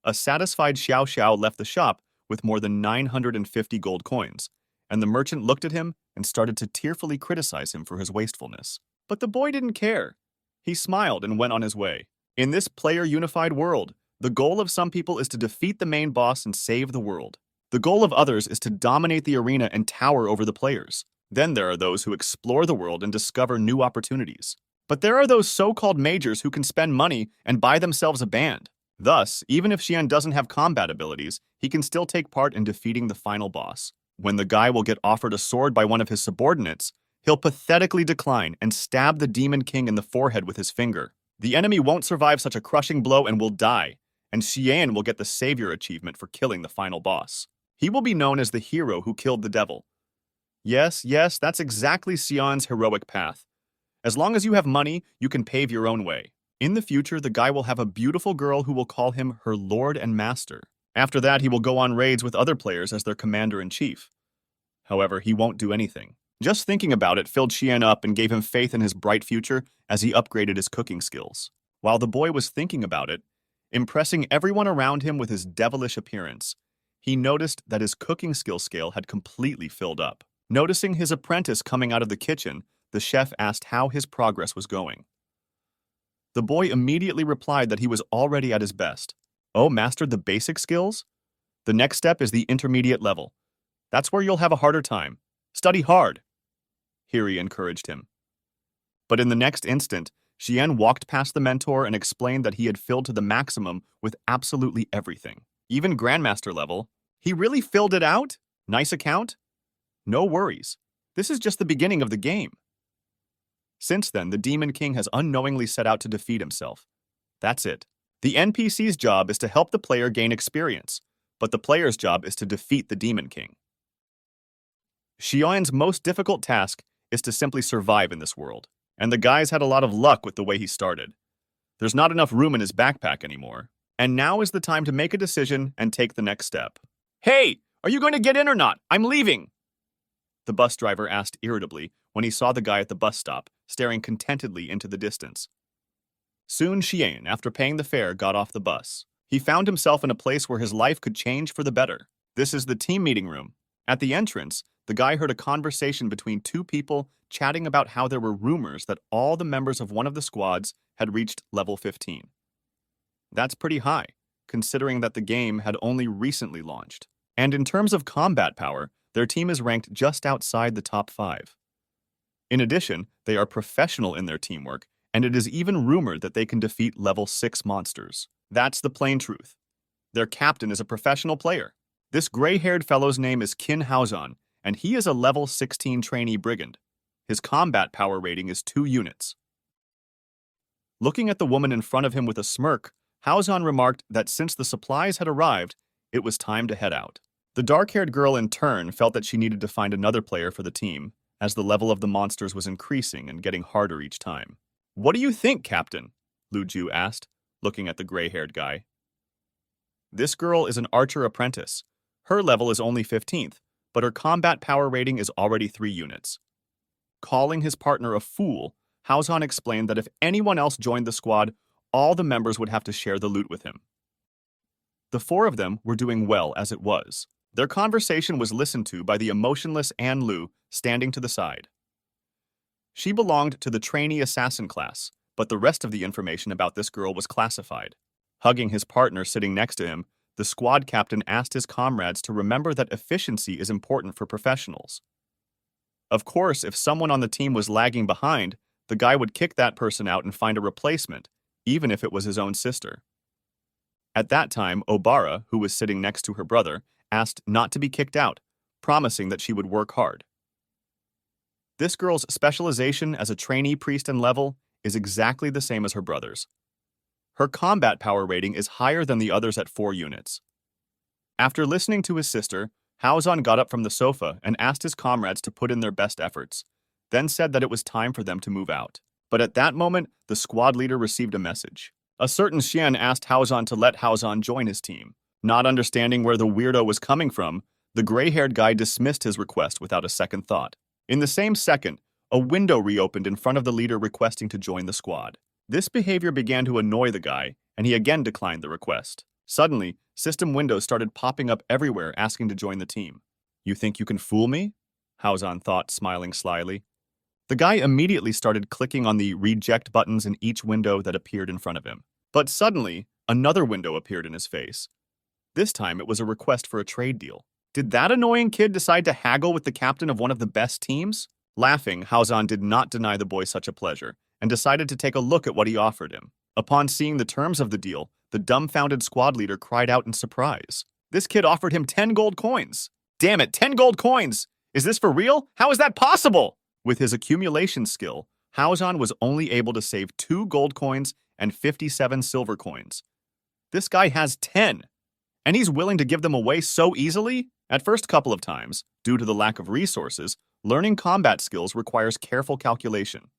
A satisfied Xiao Xiao left the shop with more than 950 gold coins, and the merchant looked at him and started to tearfully criticize him for his wastefulness. But the boy didn't care. He smiled and went on his way. In this player-unified world, the goal of some people is to defeat the main boss and save the world. The goal of others is to dominate the arena and tower over the players. Then there are those who explore the world and discover new opportunities. But there are those so-called majors who can spend money and buy themselves a band. Thus, even if Xian doesn't have combat abilities, he can still take part in defeating the final boss. When the guy will get offered a sword by one of his subordinates, he'll pathetically decline and stab the Demon King in the forehead with his finger. The enemy won't survive such a crushing blow and will die, and Xian will get the Savior achievement for killing the final boss. He will be known as the hero who killed the devil. Yes, that's exactly Xian's heroic path. As long as you have money, you can pave your own way. In the future, the guy will have a beautiful girl who will call him her lord and master. After that, he will go on raids with other players as their commander-in-chief. However, he won't do anything. Just thinking about it filled Xian up and gave him faith in his bright future as he upgraded his cooking skills. While the boy was thinking about it, impressing everyone around him with his devilish appearance, he noticed that his cooking skill scale had completely filled up. Noticing his apprentice coming out of the kitchen, the chef asked how his progress was going. The boy immediately replied that he was already at his best. Oh, mastered the basic skills? The next step is the intermediate level. That's where you'll have a harder time. Study hard, Hiri encouraged him. But in the next instant, Xian walked past the mentor and explained that he had filled to the maximum with absolutely everything. Even Grandmaster level. He really filled it out? Nice account? No worries. This is just the beginning of the game. Since then, the Demon King has unknowingly set out to defeat himself. That's it. The NPC's job is to help the player gain experience, but the player's job is to defeat the Demon King. Xian's most difficult task is to simply survive in this world, and the guy's had a lot of luck with the way he started. There's not enough room in his backpack anymore, and now is the time to make a decision and take the next step. Hey, are you going to get in or not? I'm leaving! The bus driver asked irritably when he saw the guy at the bus stop, staring contentedly into the distance. Soon Xian, after paying the fare, got off the bus. He found himself in a place where his life could change for the better. This is the team meeting room. At the entrance, the guy heard a conversation between 2 people chatting about how there were rumors that all the members of one of the squads had reached level 15. That's pretty high, considering that the game had only recently launched. And in terms of combat power, Their team is ranked just outside the top 5. In addition, they are professional in their teamwork, and it is even rumored that they can defeat level 6 monsters. That's the plain truth. Their captain is a professional player. This gray-haired fellow's name is Kin Haozan, and he is a level 16 trainee brigand. His combat power rating is 2 units. Looking at the woman in front of him with a smirk, Haozan remarked that since the supplies had arrived, it was time to head out. The dark-haired girl in turn felt that she needed to find another player for the team, as the level of the monsters was increasing and getting harder each time. "What do you think, Captain?" Lu Ju asked, looking at the gray-haired guy. This girl is an archer apprentice. Her level is only 15th, but her combat power rating is already 3 units. Calling his partner a fool, Haozan explained that if anyone else joined the squad, all the members would have to share the loot with him. The 4 of them were doing well as it was. Their conversation was listened to by the emotionless An Lu standing to the side. She belonged to the trainee assassin class, but the rest of the information about this girl was classified. Hugging his partner sitting next to him, the squad captain asked his comrades to remember that efficiency is important for professionals. Of course, if someone on the team was lagging behind, the guy would kick that person out and find a replacement, even if it was his own sister. At that time, Obara, who was sitting next to her brother, asked not to be kicked out, promising that she would work hard. This girl's specialization as a trainee priest and level is exactly the same as her brother's. Her combat power rating is higher than the others at 4 units. After listening to his sister, Haozan got up from the sofa and asked his comrades to put in their best efforts, then said that it was time for them to move out. But at that moment, the squad leader received a message. A certain Xian asked Haozan to let Haozan join his team. Not understanding where the weirdo was coming from, the gray-haired guy dismissed his request without a second thought. In the same second, a window reopened in front of the leader requesting to join the squad. This behavior began to annoy the guy, and he again declined the request. Suddenly, system windows started popping up everywhere asking to join the team. "You think you can fool me?" Haozan thought, smiling slyly. The guy immediately started clicking on the reject buttons in each window that appeared in front of him. But suddenly, another window appeared in his face. This time, it was a request for a trade deal. Did that annoying kid decide to haggle with the captain of one of the best teams? Laughing, Haozan did not deny the boy such a pleasure, and decided to take a look at what he offered him. Upon seeing the terms of the deal, the dumbfounded squad leader cried out in surprise. This kid offered him 10 gold coins. Damn it, 10 gold coins! Is this for real? How is that possible? With his accumulation skill, Haozan was only able to save 2 gold coins and 57 silver coins. This guy has 10, and he's willing to give them away so easily? At first couple of times, due to the lack of resources, learning combat skills requires careful calculation.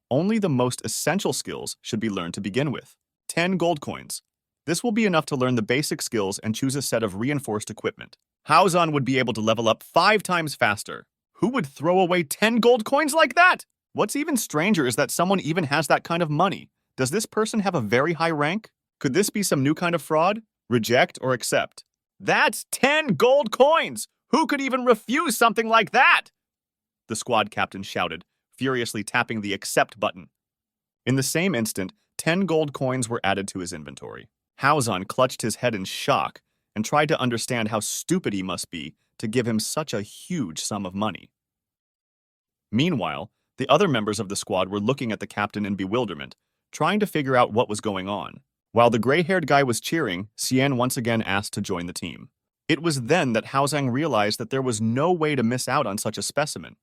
Only the most essential skills should be learned to begin with. 10 gold coins. This will be enough to learn the basic skills and choose a set of reinforced equipment. Haozan would be able to level up 5 times faster. Who would throw away 10 gold coins like that? What's even stranger is that someone even has that kind of money. Does this person have a very high rank? Could this be some new kind of fraud? Reject or accept? That's 10 gold coins! Who could even refuse something like that? The squad captain shouted, furiously tapping the accept button. In the same instant, 10 gold coins were added to his inventory. Haozan clutched his head in shock and tried to understand how stupid he must be to give him such a huge sum of money. Meanwhile, the other members of the squad were looking at the captain in bewilderment, trying to figure out what was going on. While the gray-haired guy was cheering, Xian once again asked to join the team. It was then that Haozan realized that there was no way to miss out on such a specimen.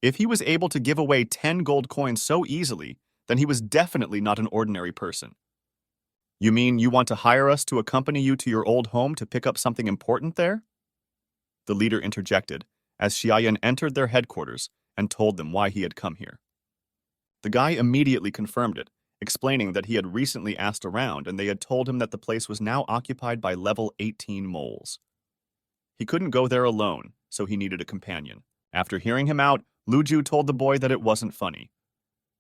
If he was able to give away 10 gold coins so easily, then he was definitely not an ordinary person. "You mean you want to hire us to accompany you to your old home to pick up something important there?" The leader interjected, as Xiaoyan entered their headquarters and told them why he had come here. The guy immediately confirmed it, explaining that he had recently asked around and they had told him that the place was now occupied by level 18 moles. He couldn't go there alone, so he needed a companion. After hearing him out, Lu Ju told the boy that it wasn't funny.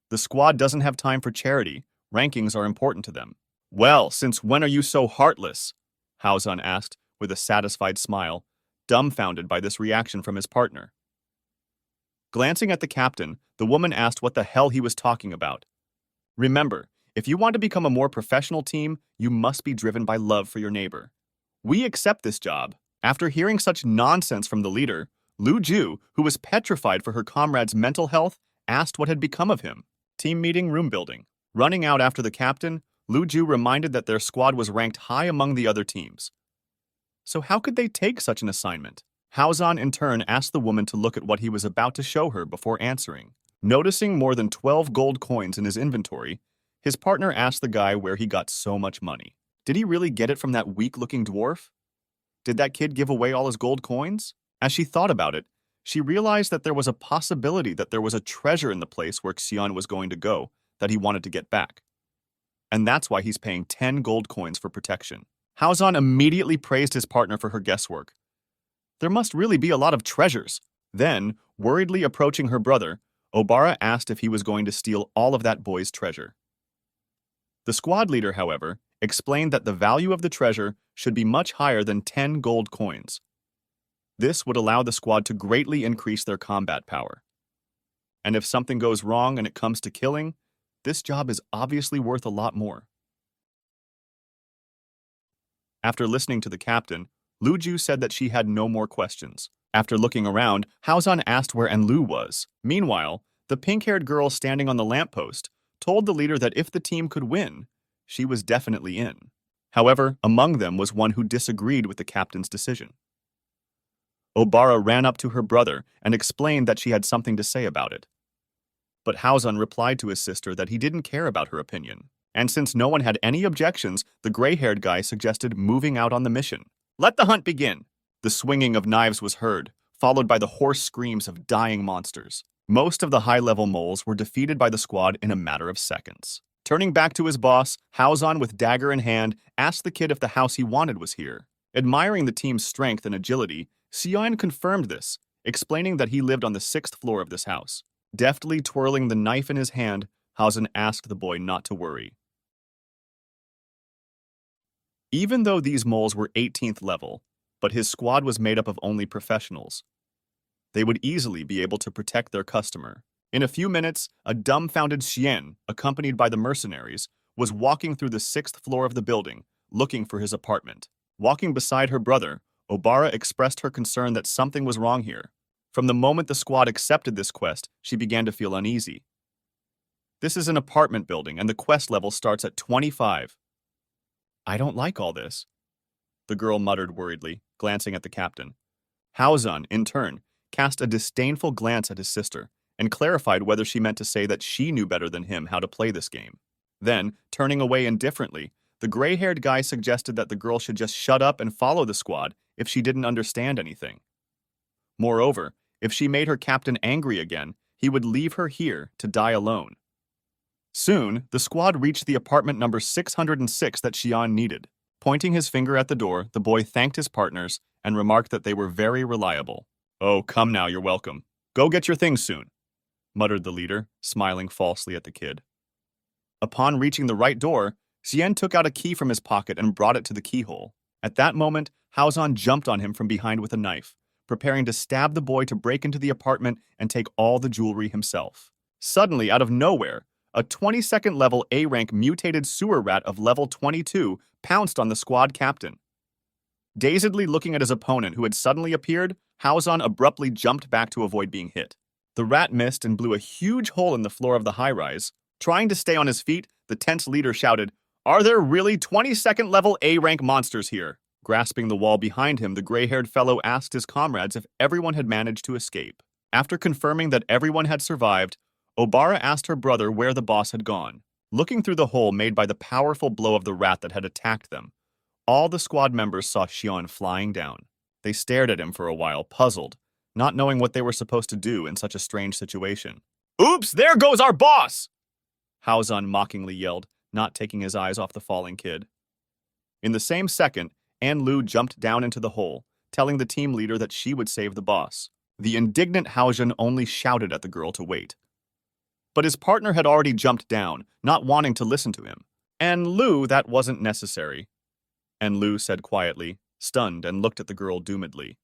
The squad doesn't have time for charity. Rankings are important to them. "Well, since when are you so heartless?" Haozan asked, with a satisfied smile, dumbfounded by this reaction from his partner. Glancing at the captain, the woman asked what the hell he was talking about. Remember, if you want to become a more professional team, you must be driven by love for your neighbor. We accept this job. After hearing such nonsense from the leader, Lu Ju, who was petrified for her comrade's mental health, asked what had become of him. Team meeting, room building. Running out after the captain, Lu Ju reminded that their squad was ranked high among the other teams. So how could they take such an assignment? Haozan in turn asked the woman to look at what he was about to show her before answering. Noticing more than 12 gold coins in his inventory, his partner asked the guy where he got so much money. Did he really get it from that weak-looking dwarf? Did that kid give away all his gold coins? As she thought about it, she realized that there was a possibility that there was a treasure in the place where Xian was going to go that he wanted to get back. And that's why he's paying 10 gold coins for protection. Haozan immediately praised his partner for her guesswork. There must really be a lot of treasures. Then, worriedly approaching her brother, Obara asked if he was going to steal all of that boy's treasure. The squad leader, however, explained that the value of the treasure should be much higher than 10 gold coins. This would allow the squad to greatly increase their combat power. And if something goes wrong and it comes to killing, this job is obviously worth a lot more. After listening to the captain, Lu Ju said that she had no more questions. After looking around, Haozan asked where Enlu was. Meanwhile, the pink-haired girl standing on the lamppost told the leader that if the team could win, she was definitely in. However, among them was one who disagreed with the captain's decision. Obara ran up to her brother and explained that she had something to say about it. But Haozan replied to his sister that he didn't care about her opinion. And since no one had any objections, the gray-haired guy suggested moving out on the mission. Let the hunt begin! The swinging of knives was heard, followed by the hoarse screams of dying monsters. Most of the high-level moles were defeated by the squad in a matter of seconds. Turning back to his boss, Haozan with dagger in hand asked the kid if the house he wanted was here. Admiring the team's strength and agility, Xian confirmed this, explaining that he lived on the 6th floor of this house. Deftly twirling the knife in his hand, Haozan asked the boy not to worry. Even though these moles were 18th level, but his squad was made up of only professionals, they would easily be able to protect their customer. In a few minutes, a dumbfounded Xian, accompanied by the mercenaries, was walking through the 6th floor of the building, looking for his apartment. Walking beside her brother, Obara expressed her concern that something was wrong here. From the moment the squad accepted this quest, she began to feel uneasy. This is an apartment building, and the quest level starts at 25. I don't like all this, the girl muttered worriedly, glancing at the captain. Haozan, in turn, cast a disdainful glance at his sister and clarified whether she meant to say that she knew better than him how to play this game. Then, turning away indifferently, the gray-haired guy suggested that the girl should just shut up and follow the squad if she didn't understand anything. Moreover, if she made her captain angry again, he would leave her here to die alone. Soon, the squad reached the apartment number 606 that Xian needed. Pointing his finger at the door, the boy thanked his partners and remarked that they were very reliable. Oh, come now, you're welcome. Go get your things soon, muttered the leader, smiling falsely at the kid. Upon reaching the right door, Xian took out a key from his pocket and brought it to the keyhole. At that moment, Haozan jumped on him from behind with a knife, preparing to stab the boy to break into the apartment and take all the jewelry himself. Suddenly, out of nowhere, a 22nd level A-rank mutated sewer rat of level 22 pounced on the squad captain. Dazedly looking at his opponent who had suddenly appeared, Haozan abruptly jumped back to avoid being hit. The rat missed and blew a huge hole in the floor of the high-rise. Trying to stay on his feet, the tense leader shouted, "Are there really 22nd level A-rank monsters here?" Grasping the wall behind him, the gray-haired fellow asked his comrades if everyone had managed to escape. After confirming that everyone had survived, Obara asked her brother where the boss had gone. Looking through the hole made by the powerful blow of the rat that had attacked them, all the squad members saw Xian flying down. They stared at him for a while, puzzled, not knowing what they were supposed to do in such a strange situation. "Oops, there goes our boss!" Haozan mockingly yelled, not taking his eyes off the falling kid. In the same second, Anlu jumped down into the hole, telling the team leader that she would save the boss. The indignant Haozan only shouted at the girl to wait. But his partner had already jumped down, not wanting to listen to him. "Anlu, that wasn't necessary," Anlu said quietly, stunned, and looked at the girl doomedly.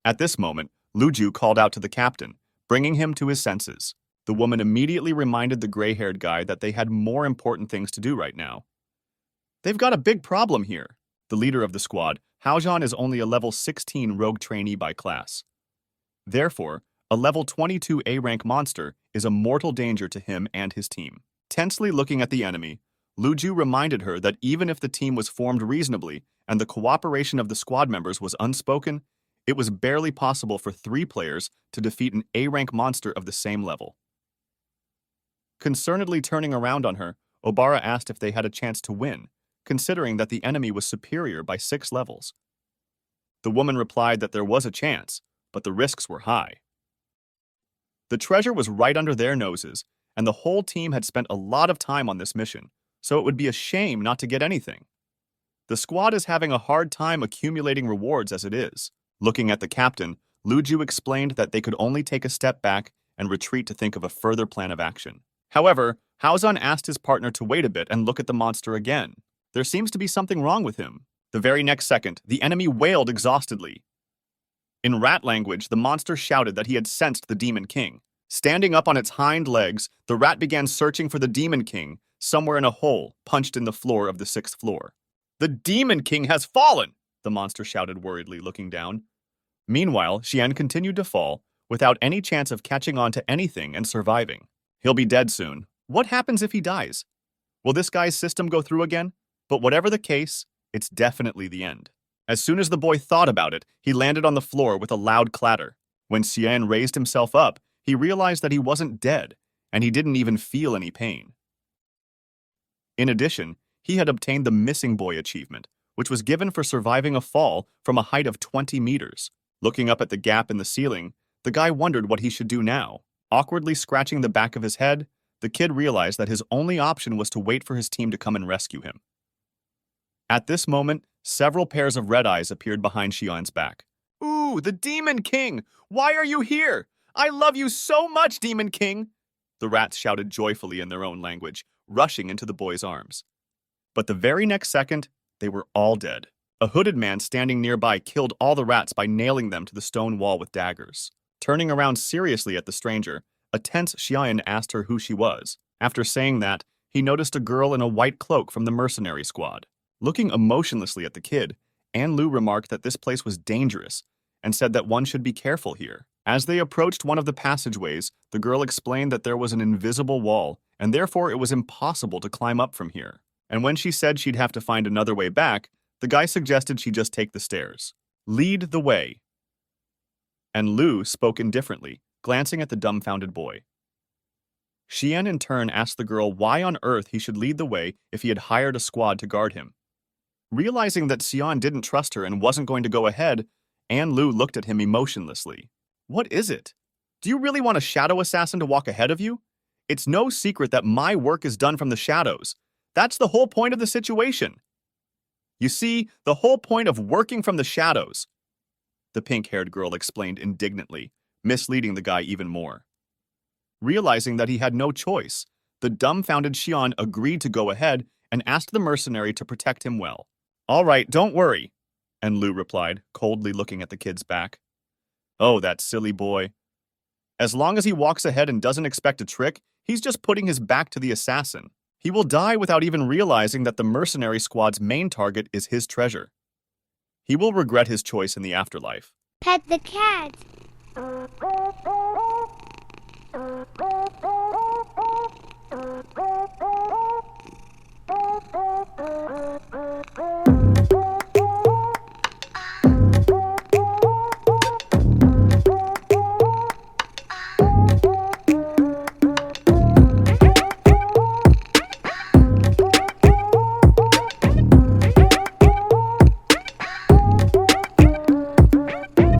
At this moment, Luju called out to the captain, bringing him to his senses. The woman immediately reminded the gray-haired guy that they had more important things to do right now. "They've got a big problem here," the leader of the squad, Haozhan is only a level 16 rogue trainee by class. Therefore, a level 22 A-rank monster is a mortal danger to him and his team. Tensely looking at the enemy, Luju reminded her that even if the team was formed reasonably and the cooperation of the squad members was unspoken, it was barely possible for 3 players to defeat an A-rank monster of the same level. Concernedly turning around on her, Obara asked if they had a chance to win, considering that the enemy was superior by 6 levels. The woman replied that there was a chance, but the risks were high. The treasure was right under their noses, and the whole team had spent a lot of time on this mission, so it would be a shame not to get anything. The squad is having a hard time accumulating rewards as it is. Looking at the captain, Luju explained that they could only take a step back and retreat to think of a further plan of action. However, Haozhan asked his partner to wait a bit and look at the monster again. There seems to be something wrong with him. The very next second, the enemy wailed exhaustedly. In rat language, the monster shouted that he had sensed the Demon King. Standing up on its hind legs, the rat began searching for the Demon King somewhere in a hole punched in the floor of the 6th floor. "The Demon King has fallen!" the monster shouted worriedly, looking down. Meanwhile, Xian continued to fall, without any chance of catching on to anything and surviving. He'll be dead soon. What happens if he dies? Will this guy's system go through again? But whatever the case, it's definitely the end. As soon as the boy thought about it, he landed on the floor with a loud clatter. When Xian raised himself up, he realized that he wasn't dead, and he didn't even feel any pain. In addition, he had obtained the Missing Boy achievement, which was given for surviving a fall from a height of 20 meters. Looking up at the gap in the ceiling, the guy wondered what he should do now. Awkwardly scratching the back of his head, the kid realized that his only option was to wait for his team to come and rescue him. At this moment, several pairs of red eyes appeared behind Xian's back. "Ooh, the Demon King! Why are you here? I love you so much, Demon King!" The rats shouted joyfully in their own language, rushing into the boy's arms. But the very next second, they were all dead. A hooded man standing nearby killed all the rats by nailing them to the stone wall with daggers. Turning around seriously at the stranger, a tense Xian asked her who she was. After saying that, he noticed a girl in a white cloak from the mercenary squad. Looking emotionlessly at the kid, Anlu remarked that this place was dangerous and said that one should be careful here. As they approached one of the passageways, the girl explained that there was an invisible wall, and therefore it was impossible to climb up from here. And when she said she'd have to find another way back, the guy suggested she just take the stairs. "Lead the way." And Lu spoke indifferently, glancing at the dumbfounded boy. Xian in turn asked the girl why on earth he should lead the way if he had hired a squad to guard him. Realizing that Xian didn't trust her and wasn't going to go ahead, Anlu looked at him emotionlessly. "What is it? Do you really want a shadow assassin to walk ahead of you? It's no secret that my work is done from the shadows. That's the whole point of the situation. You see, the whole point of working from the shadows," the pink-haired girl explained indignantly, misleading the guy even more. Realizing that he had no choice, the dumbfounded Xian agreed to go ahead and asked the mercenary to protect him well. "All right, don't worry," Enlu replied, coldly looking at the kid's back. "Oh, that silly boy. As long as he walks ahead and doesn't expect a trick, he's just putting his back to the assassin. He will die without even realizing that the mercenary squad's main target is his treasure. He will regret his choice in the afterlife." Pet the cat.